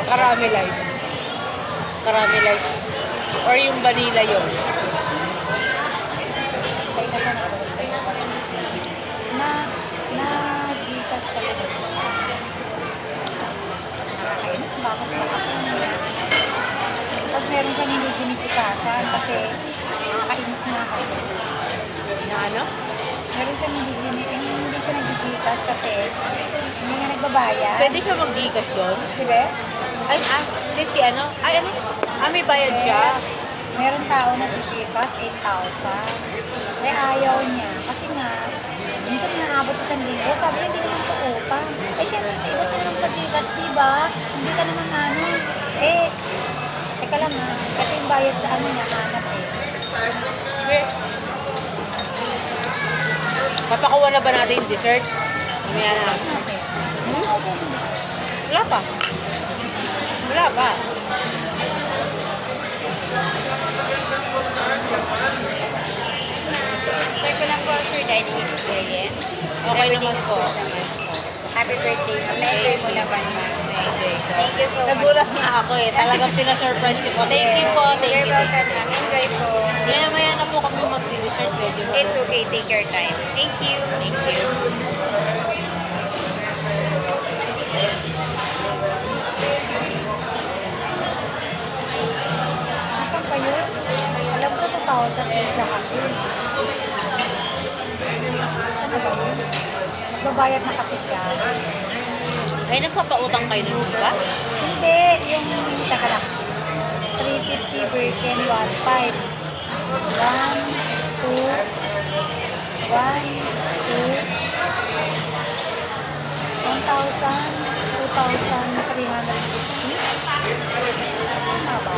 Caramelized. Caramelized. Or yung vanilla yun. na Gcash talaga. Nakakainis. Bakit ba ako? Tapos meron siyang hindi ginigikashan kasi nakakainis na ako. Na ano? Meron siyang hindi siya nag-Gcash kasi hindi nga nagbabayad. Pwede ka mag-Gcash doon? Diba? Ay, hindi si ano? Ay, ano? May bayad ka. Meron tao na Gcash 8,000. Kaya ayaw niya. Kasi nga, minsan naabot 1,000. Sabi niya, hindi naman ito utang. Eh, syempre sa iba naman sa Gcash, diba? Hindi ka naman ano. Eh, teka lang ha. Kasi yung bayad sa ano niya, hanap eh. Okay. Papakuha na ba natin yung dessert? Mamaya na. Natin. Wala pa. Wala pa. Check ko lang po your dining experience. Okay naman po. Happy birthday. Na-enjoy mo naman, ma'am. Na-enjoy ko. Thank you so much. Nagulat na ako eh. Talagang pina-surprise ko po. Thank you po. Thank You're you. welcome, ma'am. Enjoy po. Maya-maya na po kami mag-dessert. Medyo na. It's okay. Take your time. Thank you. Thank you. Nasaan pa yun? Alam ko 2,000 na kasi. Ano ba yun? Magbabayad na kasi siya. Ay, nagpapautang kayo ng iba? Hindi, yung taka lang. 350 Birkin 1.5. 1, 2, 1, 2, 1,000, 2,350. Tama ba?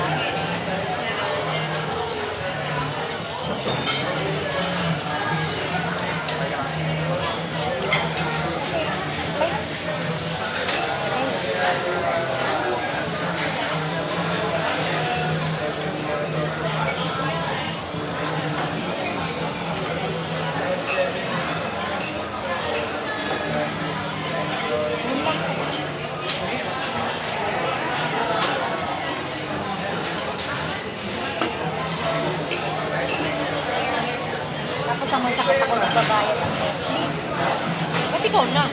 Tapos ang masakit ako nagbabayad ng Netflix. Ba't ikaw na?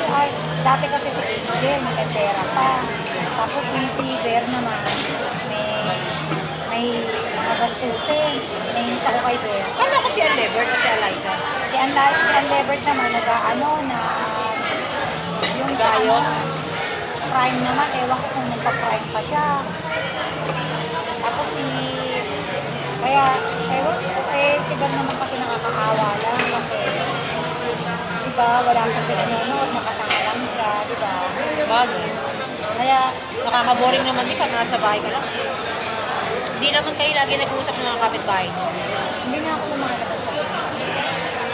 Ay, dati kasi si Angel, may pera pa. Tapos yung si Bear naman, may mga gastusin. Nainis ako kay Bear. Kala ko si Aliver kasi Eliza. Si Si Unlevered naman, nag-ano na, yung sa Gayos. prime naman, ewan ko kung nagpa-prime pa siya. Tapos kaya, ewan ko, si Bal naman kasi nakakaawa lang kasi, di ba, wala siyang pinanonood, nakatanga lang siya, di ba? Bagay. Kaya, Nakaka-boring naman din ka, nasa bahay ka lang. Hindi naman kayo lagi nag-uusap ng mga kapitbahay niyo. hindi na ako lumalabas.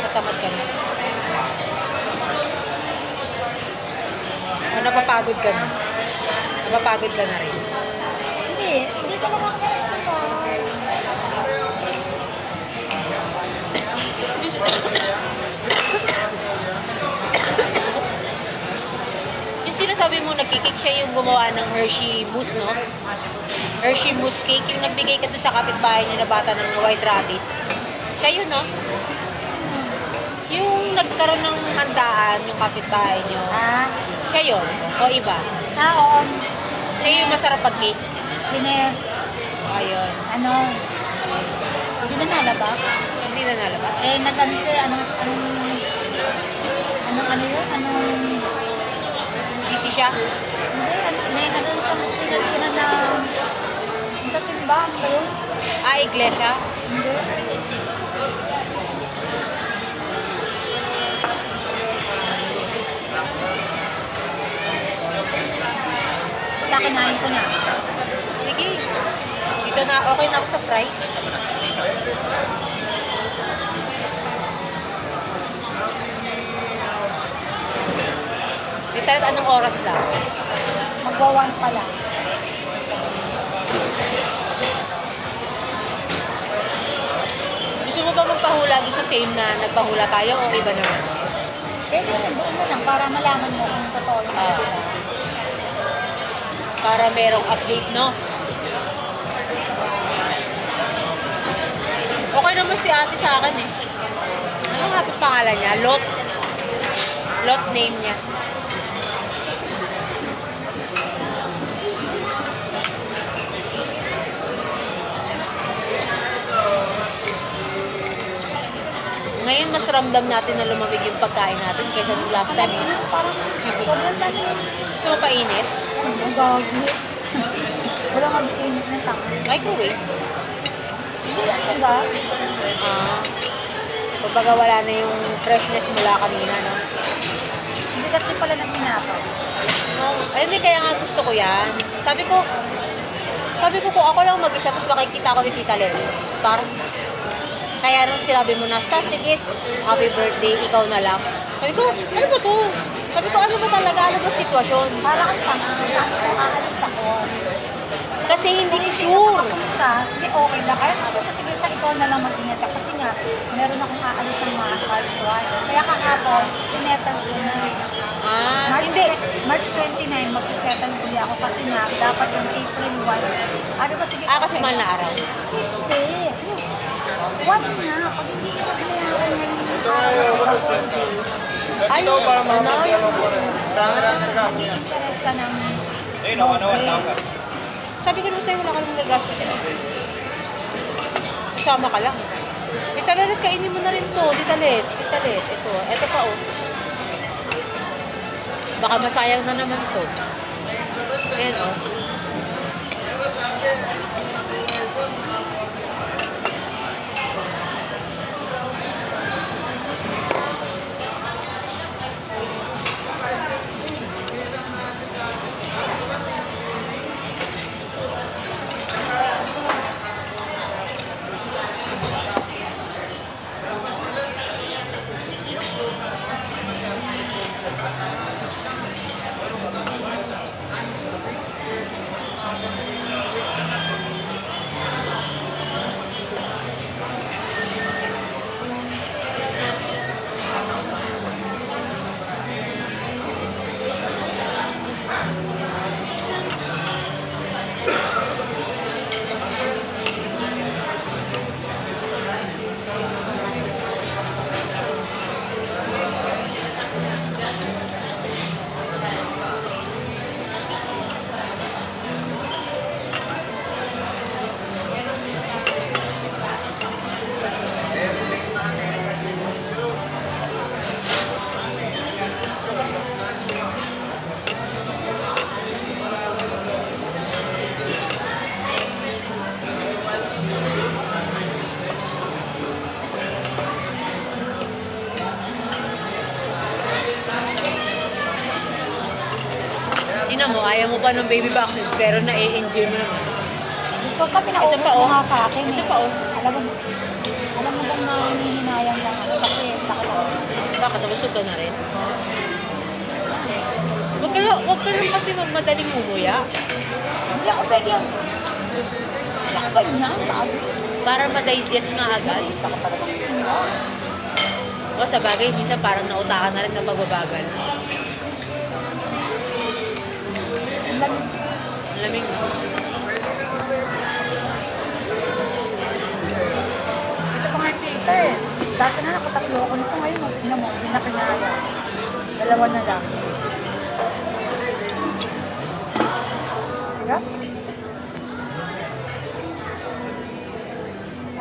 Natamad ka na. O napapagod ka na. Napapagod ka na rin. Hindi talaga ako nagsasabi. Yung sinasabi mo, nagkikik siya yung gumawa ng Hershey Mousse, no? Hershey Mousse cake, yung nagbigay ka doon sa kapitbahay niya na bata ng White Rabbit. Siya yun, no? Yung nagkaroon ng handaan, yung kapitbahay niyo. Siya yun? O iba? Oo. Siya yung masarap pag-cake. Pines, Ayun. hindi na nalabas. Hindi na nalabas. Nag-ano siya, Busy siya. may sila na, sa simbahan ba yun? Iglesia. Hindi. Sa kinain ko na. Sige. Dito na, okay na ako sa fries. Dito anong oras lang? Magwawan pa lang. Gusto mo ba magpahula doon sa same na nagpahula tayo o iba naman? Pwede yun, doon na lang para malaman mo kung totoo yung Para merong update, no? Okay naman si ate sa akin eh. Ano nga po pangalan niya? Lot. Lot name niya. Ngayon mas ramdam natin na lumamig yung pagkain natin kaysa nung last time. Parang sobrang dami. Gusto mo painit? Ang gagawin. Wala nga bikinit na tanga. Microwave. Hindi yan, diba? Kumbaga wala na yung freshness mula kanina, no? Hindi kasi pala na tinapay. Ay, hindi, kaya nga gusto ko yan. Sabi ko kung ako lang mag-isa, tapos makikita ko ni Tita Lel. Parang, kaya nung sinabi mo na, sige, happy birthday, ikaw na lang. Sabi ko, ano ba to? Sabi ko, ano ba talaga? Ano ba sitwasyon? Para kang tanga. Aalis ako. Kasi hindi ko sure. Hindi okay lang. Kaya sabi ko, sige, sa ikaw na lang mag-ineta. Kasi nga, meron akong aalis ng mga March 1. Kaya kahapon, inetan ko na. Hindi. March 29, mag-settle uli ako kasi nga, dapat yung April 1. Ano ba, sige. Kasi mahal na araw. Hindi. One na. Pag hindi ko kasi ngayon Ay, ano? interest ka ng Sabi ko naman sa'yo, wala ka naman gagastos yun. Kasama ka lang. Tita Let, kainin mo na rin to. Tita Let. Ito pa, oh. Baka masayang na naman to. Ayan, oh. Tingnan mo, ayaw mo pa ng baby vaccines, pero na-enjoy mo naman. Diyos ko, sabi na Ito pa, mo oh. nga sa akin. Ito eh. pa, oh. Alam mo bang nangihinayang lang ako kasi takot ako. Bakit? Nabusog ka na rin? Huwag ka lang kasi magmadaling umuya. Hindi ako pwede yan. Hindi ako ganyan, sabi. Para ma-digest nga agad. Gusto ko talaga. O sa bagay, minsan parang nautakan na rin ng pagbabagal. Ang lamig. Ang lamig. Ito pa nga yung Peter. Dati na nakatatlo ako nito ngayon. Tingnan mo, hindi na kinaya. Dalawa na lang. Diba?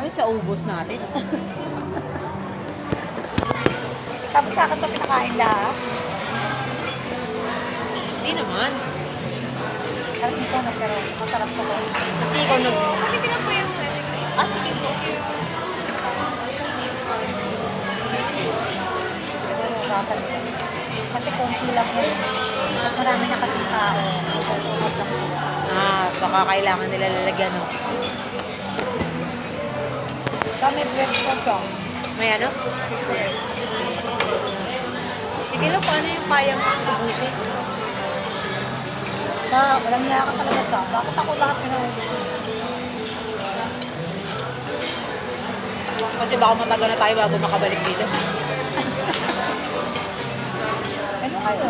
Ano sa ubos natin? Tapos sa akin pa pinakain lahat. Hindi naman. Sarap nito na pero masarap ko ko. Kasi ikaw nag... Pagkikilan po yung Ah, sige po. Siguro usapan nila. Kasi konti lang yan. Mas marami na kasi tao. Mas lang sila. Ah, baka kailangan nila lalagyan, no? Kami breakfast lang. May ano? Sige lang, paano yung kaya mo ubusin? Walang niya ka talaga sa. Bakit ako lahat pinahubos? Kasi baka matagal na tayo bago makabalik dito. Ano kayo?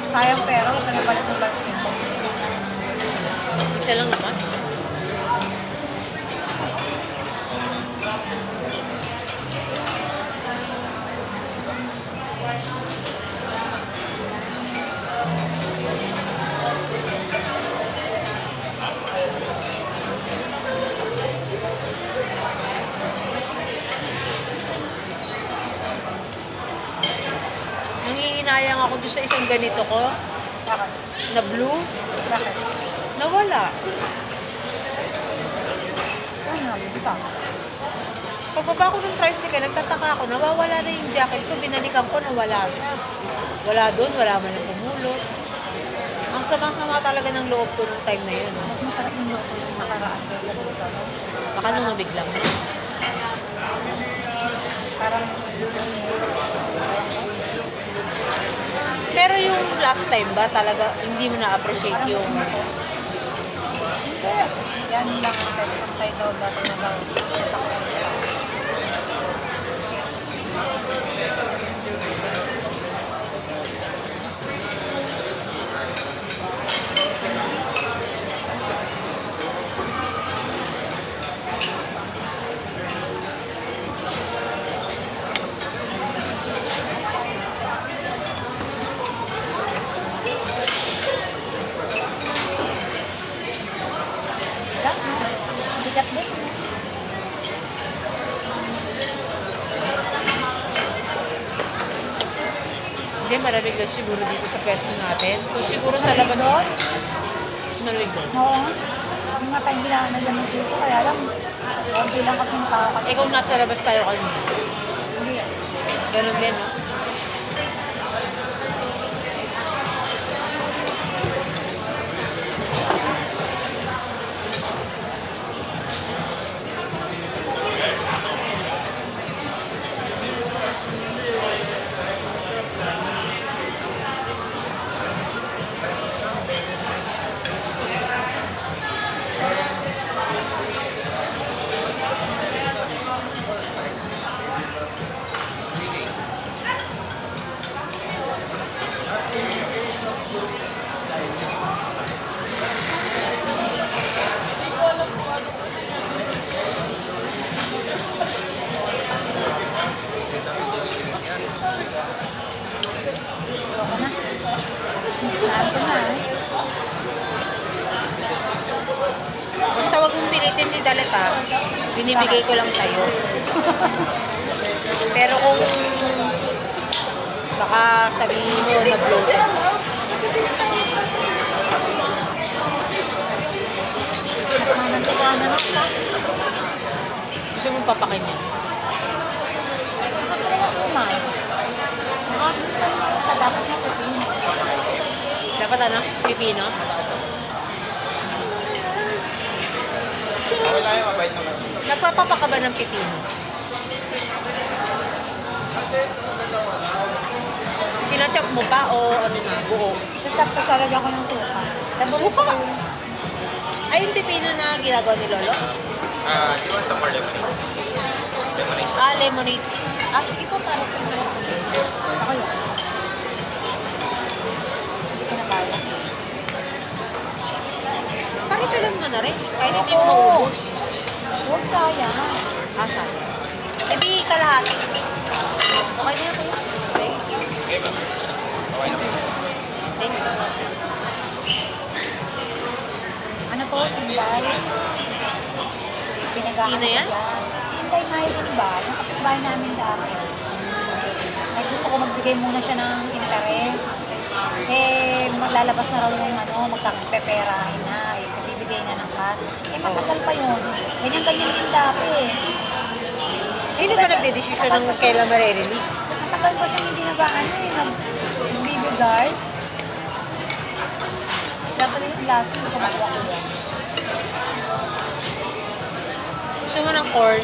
Sayang pera, huwag ka na balik ng balik. Isa lang naman. Nangihinayang ako doon sa isang ganito ko, Bakit? na blue, Bakit? nawala. Ano? Ito. Pagbaba ko ng tricycle, nagtataka ako, nawawala na yung jacket ko, binalikan ko, nawala na. Wala doon, wala man ang pumulot. Ang sama-sama talaga ng loob ko nung time na yun. Mas masarap yung loko yung nakaraan ko sa dito. Baka lumabig lang. Parang Pero yung last time ba, talaga hindi mo na-appreciate yung... hindi. Yan lang ang tayo daw last na lang. Bigat din. Hindi, malamig lang siguro dito sa pwesto natin. Kung siguro sa labas... doon? Mas malamig doon. Oo nga. Yung nga tayong ginaan na lamig dito, kaya lang, konti lang kasi yung tao kasi. Ikaw nasa labas tayo kanina. Hindi. Ganun din, no? Saan ko na eh. Basta wag mong pilitin ni Dalit, ha? Binibigay ko lang sa'yo. Pero kung baka sabihin mo na-blow. Nagkukuha na lang pa. Gusto mong papakin yan. Dapat Dapat ano? Pipino? Okay lang yan, mabait naman. Nagpapapa ka ba ng pipino? Sinachop mo pa o ano na, buo? Tapos lalagyan ko ng suka. Tapos Suka? Ay, yung pipino na ginagawa ni Lolo? Di ba sa more lemonade? Lemonade. Ah, lemonade. Ah, sige po, para po. ako yun. Hindi ko na kaya. Pare-fill mo na rin. Kahit hindi Oo. mo maubos. Huwag sayang. Asa? E di kalahati. Okay na po. Thank you. Okay ba? Okay lang. Thank you. Ano to? Sinday? Sino yan? Sinday Maylin ba? Yung kapitbahay namin dati. Ay gusto ko magbigay muna siya ng interest. Eh, maglalabas na raw yung ano, magkakapeperahin na. Eh, bibigay na ng cash. Eh, matagal pa yun. Ganyan-ganyan din dati eh. Sino ba nagde-decision ng kailan ma-release? Matagal pa siya hindi nag-ano eh, nagbibigay. Dapat yung last week, kumakuha ko yan. Gusto mo ng corn?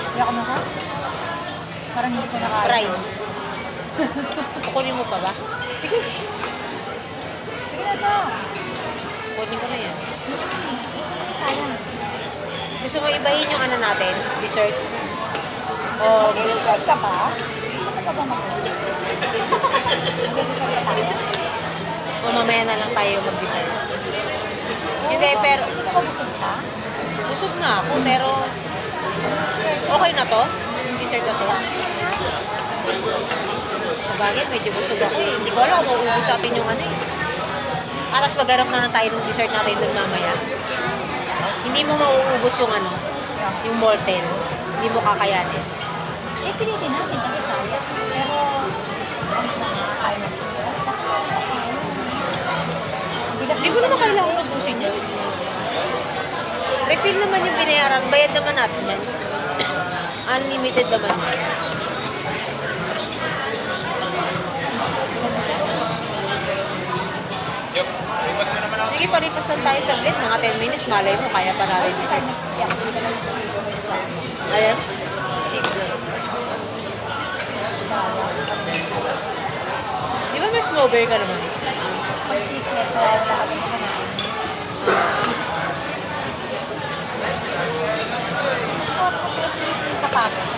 Hindi ako maka. Parang hindi ko nakaya. Fries. Kukunin mo pa ba? Sige. Sige na siya. Kunin ko na yan. Sayang. Gusto mo ibahin yung ano natin? Dessert? O Mag-dessert ka pa? Gusto ko pa ba mag-dessert? Mag-dessert ka tayo? O mamaya na lang tayo mag-dessert? Hindi, pero Gusto ko busog ka? busog na ako, pero okay na to? Yung dessert na to? Sa bagay, medyo busog ako eh. Hindi ko alam kung mauubos natin yung ano eh. Aras maghanap na lang tayo ng dessert natin dun mamaya. Hindi mo mauubos yung ano, yung molten. Hindi mo kakayanin. Eh, pilitin natin kasi sayang. Pero, ano na nakakain ng dessert? Kasi nakakain. Hindi mo naman kailangan ubusin yan. Refill naman yung binayaran. Bayad naman natin yan. Unlimited naman. Yup. Request mo naman ako. Sige, palipas lang tayo saglit. Mga 10 minutes. Malay mo, kaya pa natin. Hindi tayo nagtiyak. Hindi tayo nagtiyak. Ayan. Di ba may snowberry ka naman? Pag secret, wala kami kumain. Sa packet.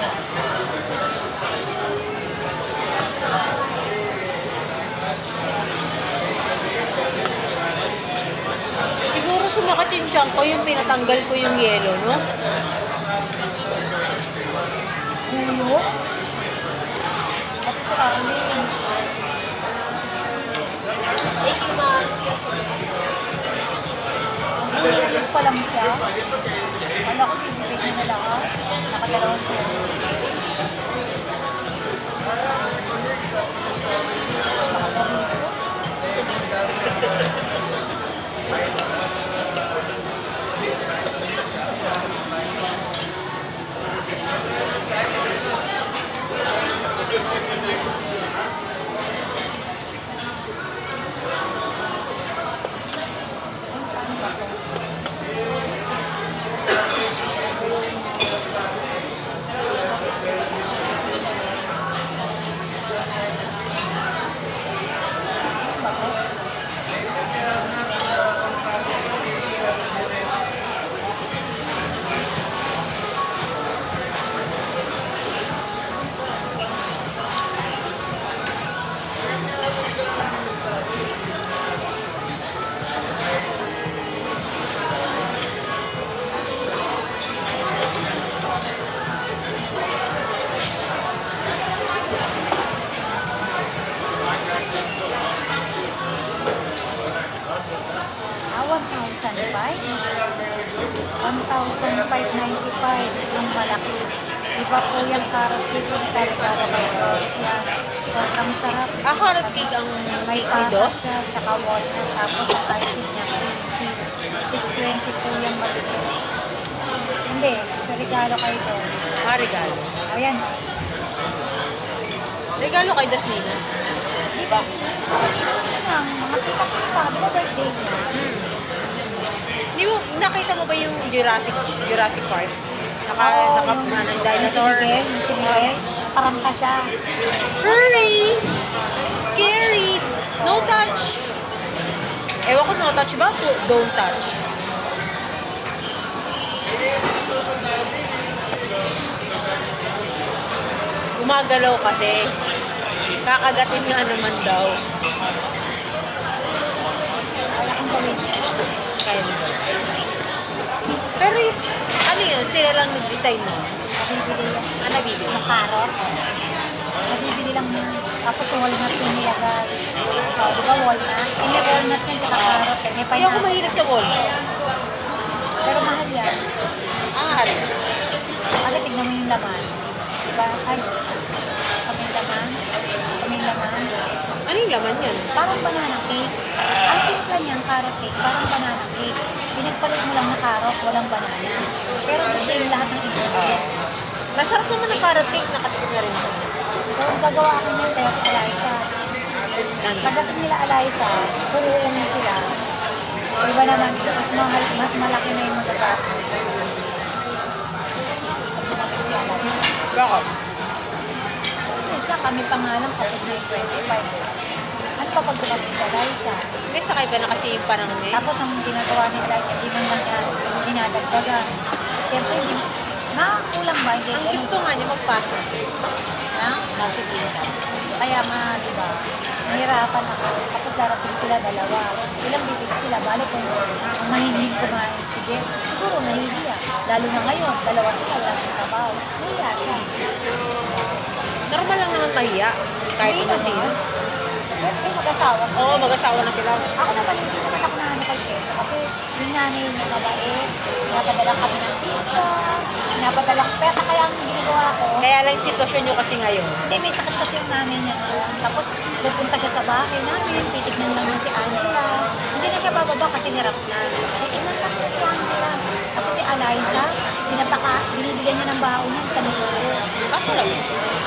Siguro sumakat yung tiyan ko, yung pinatanggal ko yung yelo, no? Ulo. At sa kanin. Thank you, ma'am. Nahulog pa lang siya. Wala ko bibigay na lahat. Nakadalawang siya. Ah, 1,500? 1,595 yung malaki. Iba po yung carrot cake yung kare-kare may dos yan. Sobrang sarap. Ah, carrot cake ang May may pasas dos? siya, tsaka walnut, tapos ang icing niya, cream cheese. 620 po yung maliit. Hindi, sa regalo kayo to. Ah, regalo. Ayan. Regalo kay Dasmina. Di ba? lang, mga kita-kita. Di ba birthday niya? Di mo, nakita mo ba yung Jurassic Park? Ng dinosaur. Si Miguel, parang ka siya. Hurry! Scary! No touch! Ewan ko, no touch ba? Don't touch. Gumagalaw kasi. Kakagatin nga naman daw. Wala kang gawin. Kaya mo ba? Pero ano yun? Sila lang nag-design mo? Nabibili yan. Ano bibili? Na carrot. Nabibili lang yun. Tapos walnut yung nilagay. So, di ba walnut? Eh, may walnut yan, tsaka carrot. Eh, may Hindi ako pineapple. mahilig sa walnut. Pero mahal yan. Mahal. Kasi tignan mo yung laman. Diba? Ay, kaming laman. Kaming laman. Ano yung laman yan? Parang banana cake. Ang timpla niyan, carrot cake, parang banana cake. Pinagpalit mo lang na carrot, walang banana. Pero kasi yung lahat ng ingredients. Masarap naman ng carrot cake. Nakatikim na rin ako. So, ang gagawa ko niyan kaya si Eliza. Ano? Pagdating nila Eliza, puhuhungin sila. Diba naman, mas malaki na yung magagastos. Bakit? Isa kami pa nga lang tapos na yung 25. Ano pa pag dumating si Eliza? May sakay ba na kasi yung panahon ngayon? Tapos ang ginagawa ni Eliza, hindi man lang yan, dinadagdagan. Siyempre, hindi, kulang ba? Hindi, Ang gusto nga niya magpasa. na? Positive. Kaya di ba, nahirapan ako. Tapos darating sila dalawa. Ilang bibig sila, bali kung ang mahilig kumain si Jeff, siguro nahihiya. Lalo na ngayon, dalawa sila, wala siyang trabaho. Nahiya siya. Normal lang naman mahiya. Kahit Hindi ano naman. sino. Siyempre, mag-asawa. Oo, mag-asawa na sila. Ako naman, hindi naman ako nahanap kay Keso kasi yung nanay niya mabait, pinapadala kami ng pizza, pinapadala pera, kaya ang ginagawa ko, Kaya lang sitwasyon nyo kasi ngayon. hindi, may sakit kasi yung nanay niya doon. Tapos pupunta siya sa bahay namin, titignan lang niya si Angela. Hindi na siya bababa kasi hirap na. Titignan lang niya si Angela. Tapos si Eliza, binibigyan niya ng baon niya sa nulo. Ako lang.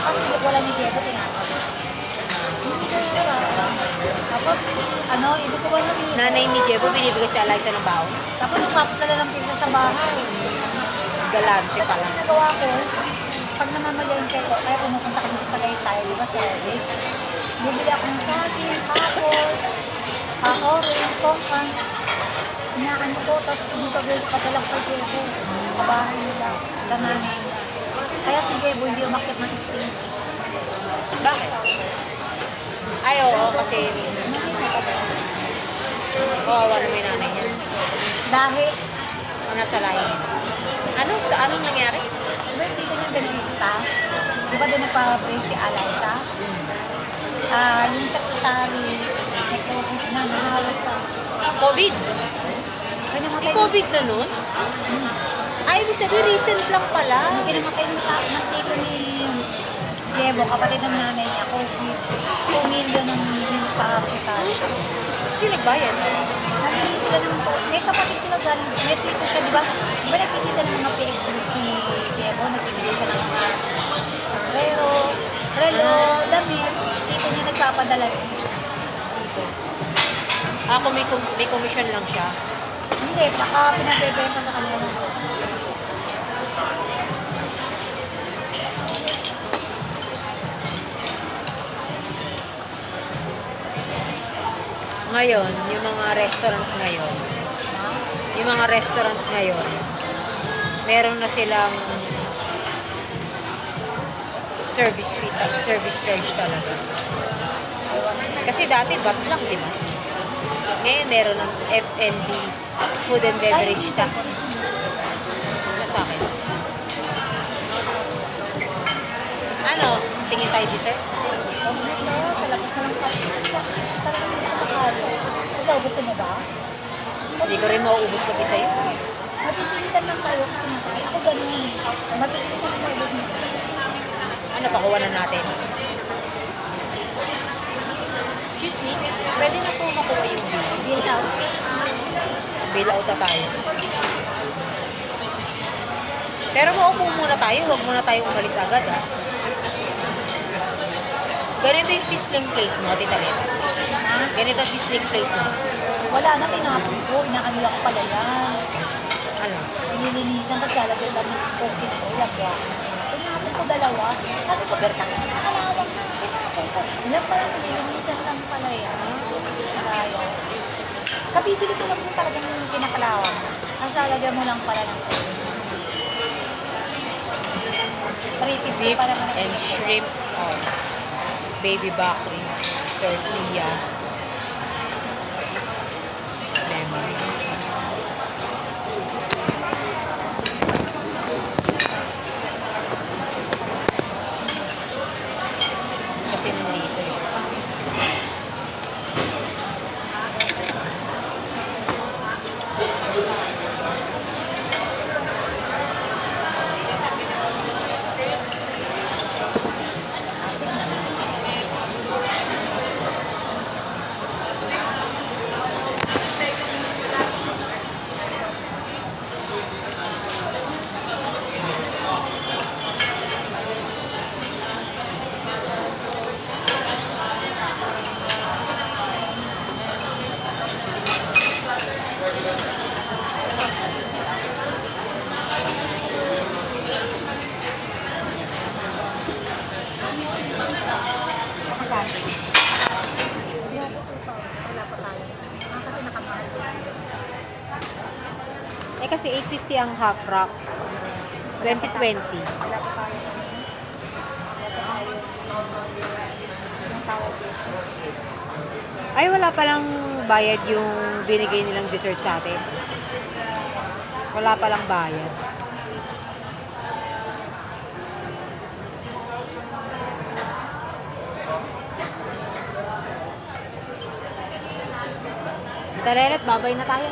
Kasi wala ni Diego, tinatawag. Hindi ko tapos, ibig ko ba namin? Nanay ni Jebo, binibigay si Eliza ng baon. Tapos nagpapadala ng pizza sa bahay. Galante Kasi pala. ang nagawa ko, pag namamalayan ko, kaya pumupunta kami sa Tagaytay, di ba, sa Eric? Bibili ako ng saging, orange, kongkang. Inaano ko, tapos padala ko kay Jebo. Sa bahay nila, gananay nila. Kaya si Jebo hindi umakyat ng stage. Bakit? Ay, oo, kasi kawawa na may nanay niya. Dahil, O nasa layo. Anong nangyari? di ba dito niya dentista? Di ba doon nagpa-brace si Eliza? Yung secretary, nag-COVID na, nahawas pa. COVID? Ay, namatay May COVID na nun? Ay, ibig sabihin, recent lang pala. Yung kinamatay ng tito ni Diego, kapatid ng nanay niya, COVID. 2 million ang million sa hospital. Sino nagbayad? Nagiging sila ng may kapatid sila galing, may tito siya, di ba? Di ba nagkikita ng mga PX group si Diego, nagkikita siya ng mga sombrero, relo, damit, tito niya nagpapadala rin. Dito. Ako may commission lang siya. Hindi, baka pinagbebenta sa kanila ng Ngayon, yung mga restaurant ngayon, meron na silang service fee, service charge talaga. Kasi dati bat lang, di ba? Ngayon meron ng F&B, food and beverage tax. Ano sa akin? Ano? Tingin tayo dessert? Ikaw, gusto mo ba? Hindi ko rin mauubos mag-isa yun. Mapipilitan lang tayo kasi ako ganun. Mapipilitan lang tayo kasi Ano, pakuha na natin. Excuse me, pwede na po makuha yung bill. bill out. Bill out na tayo. Pero maupo muna tayo, huwag muna tayo umalis agad ha. Ganito yung sizzling plate mo, Tita Lena. Ha? Ganito si slick plate mo. Wala na, tinapon ko. Inakanila ko pala yan. Ano? Nililinisan, tapos lalagyan lang ng cookie ko. Lagya. Tinapon ko dalawa. Sabi ko, Berta, nakalawang na. Tinapon ko. Ilan pala, nililinisan lang pala yan. Sayang. Kabibili ko lang po talaga yung kinakalawang. Ang lalagyan mo lang pala ng cookie. 350 Beef para naman and shrimp. Oh. Baby back ribs. Tortilla. Lemon. Kasi nandito eh. Eh kasi 850 ang half rack. 2020. Wala pa tayo. Yung tawag dito. Ay, wala palang bayad yung binigay nilang dessert sa atin. Wala palang bayad. Talalet, babay na tayo.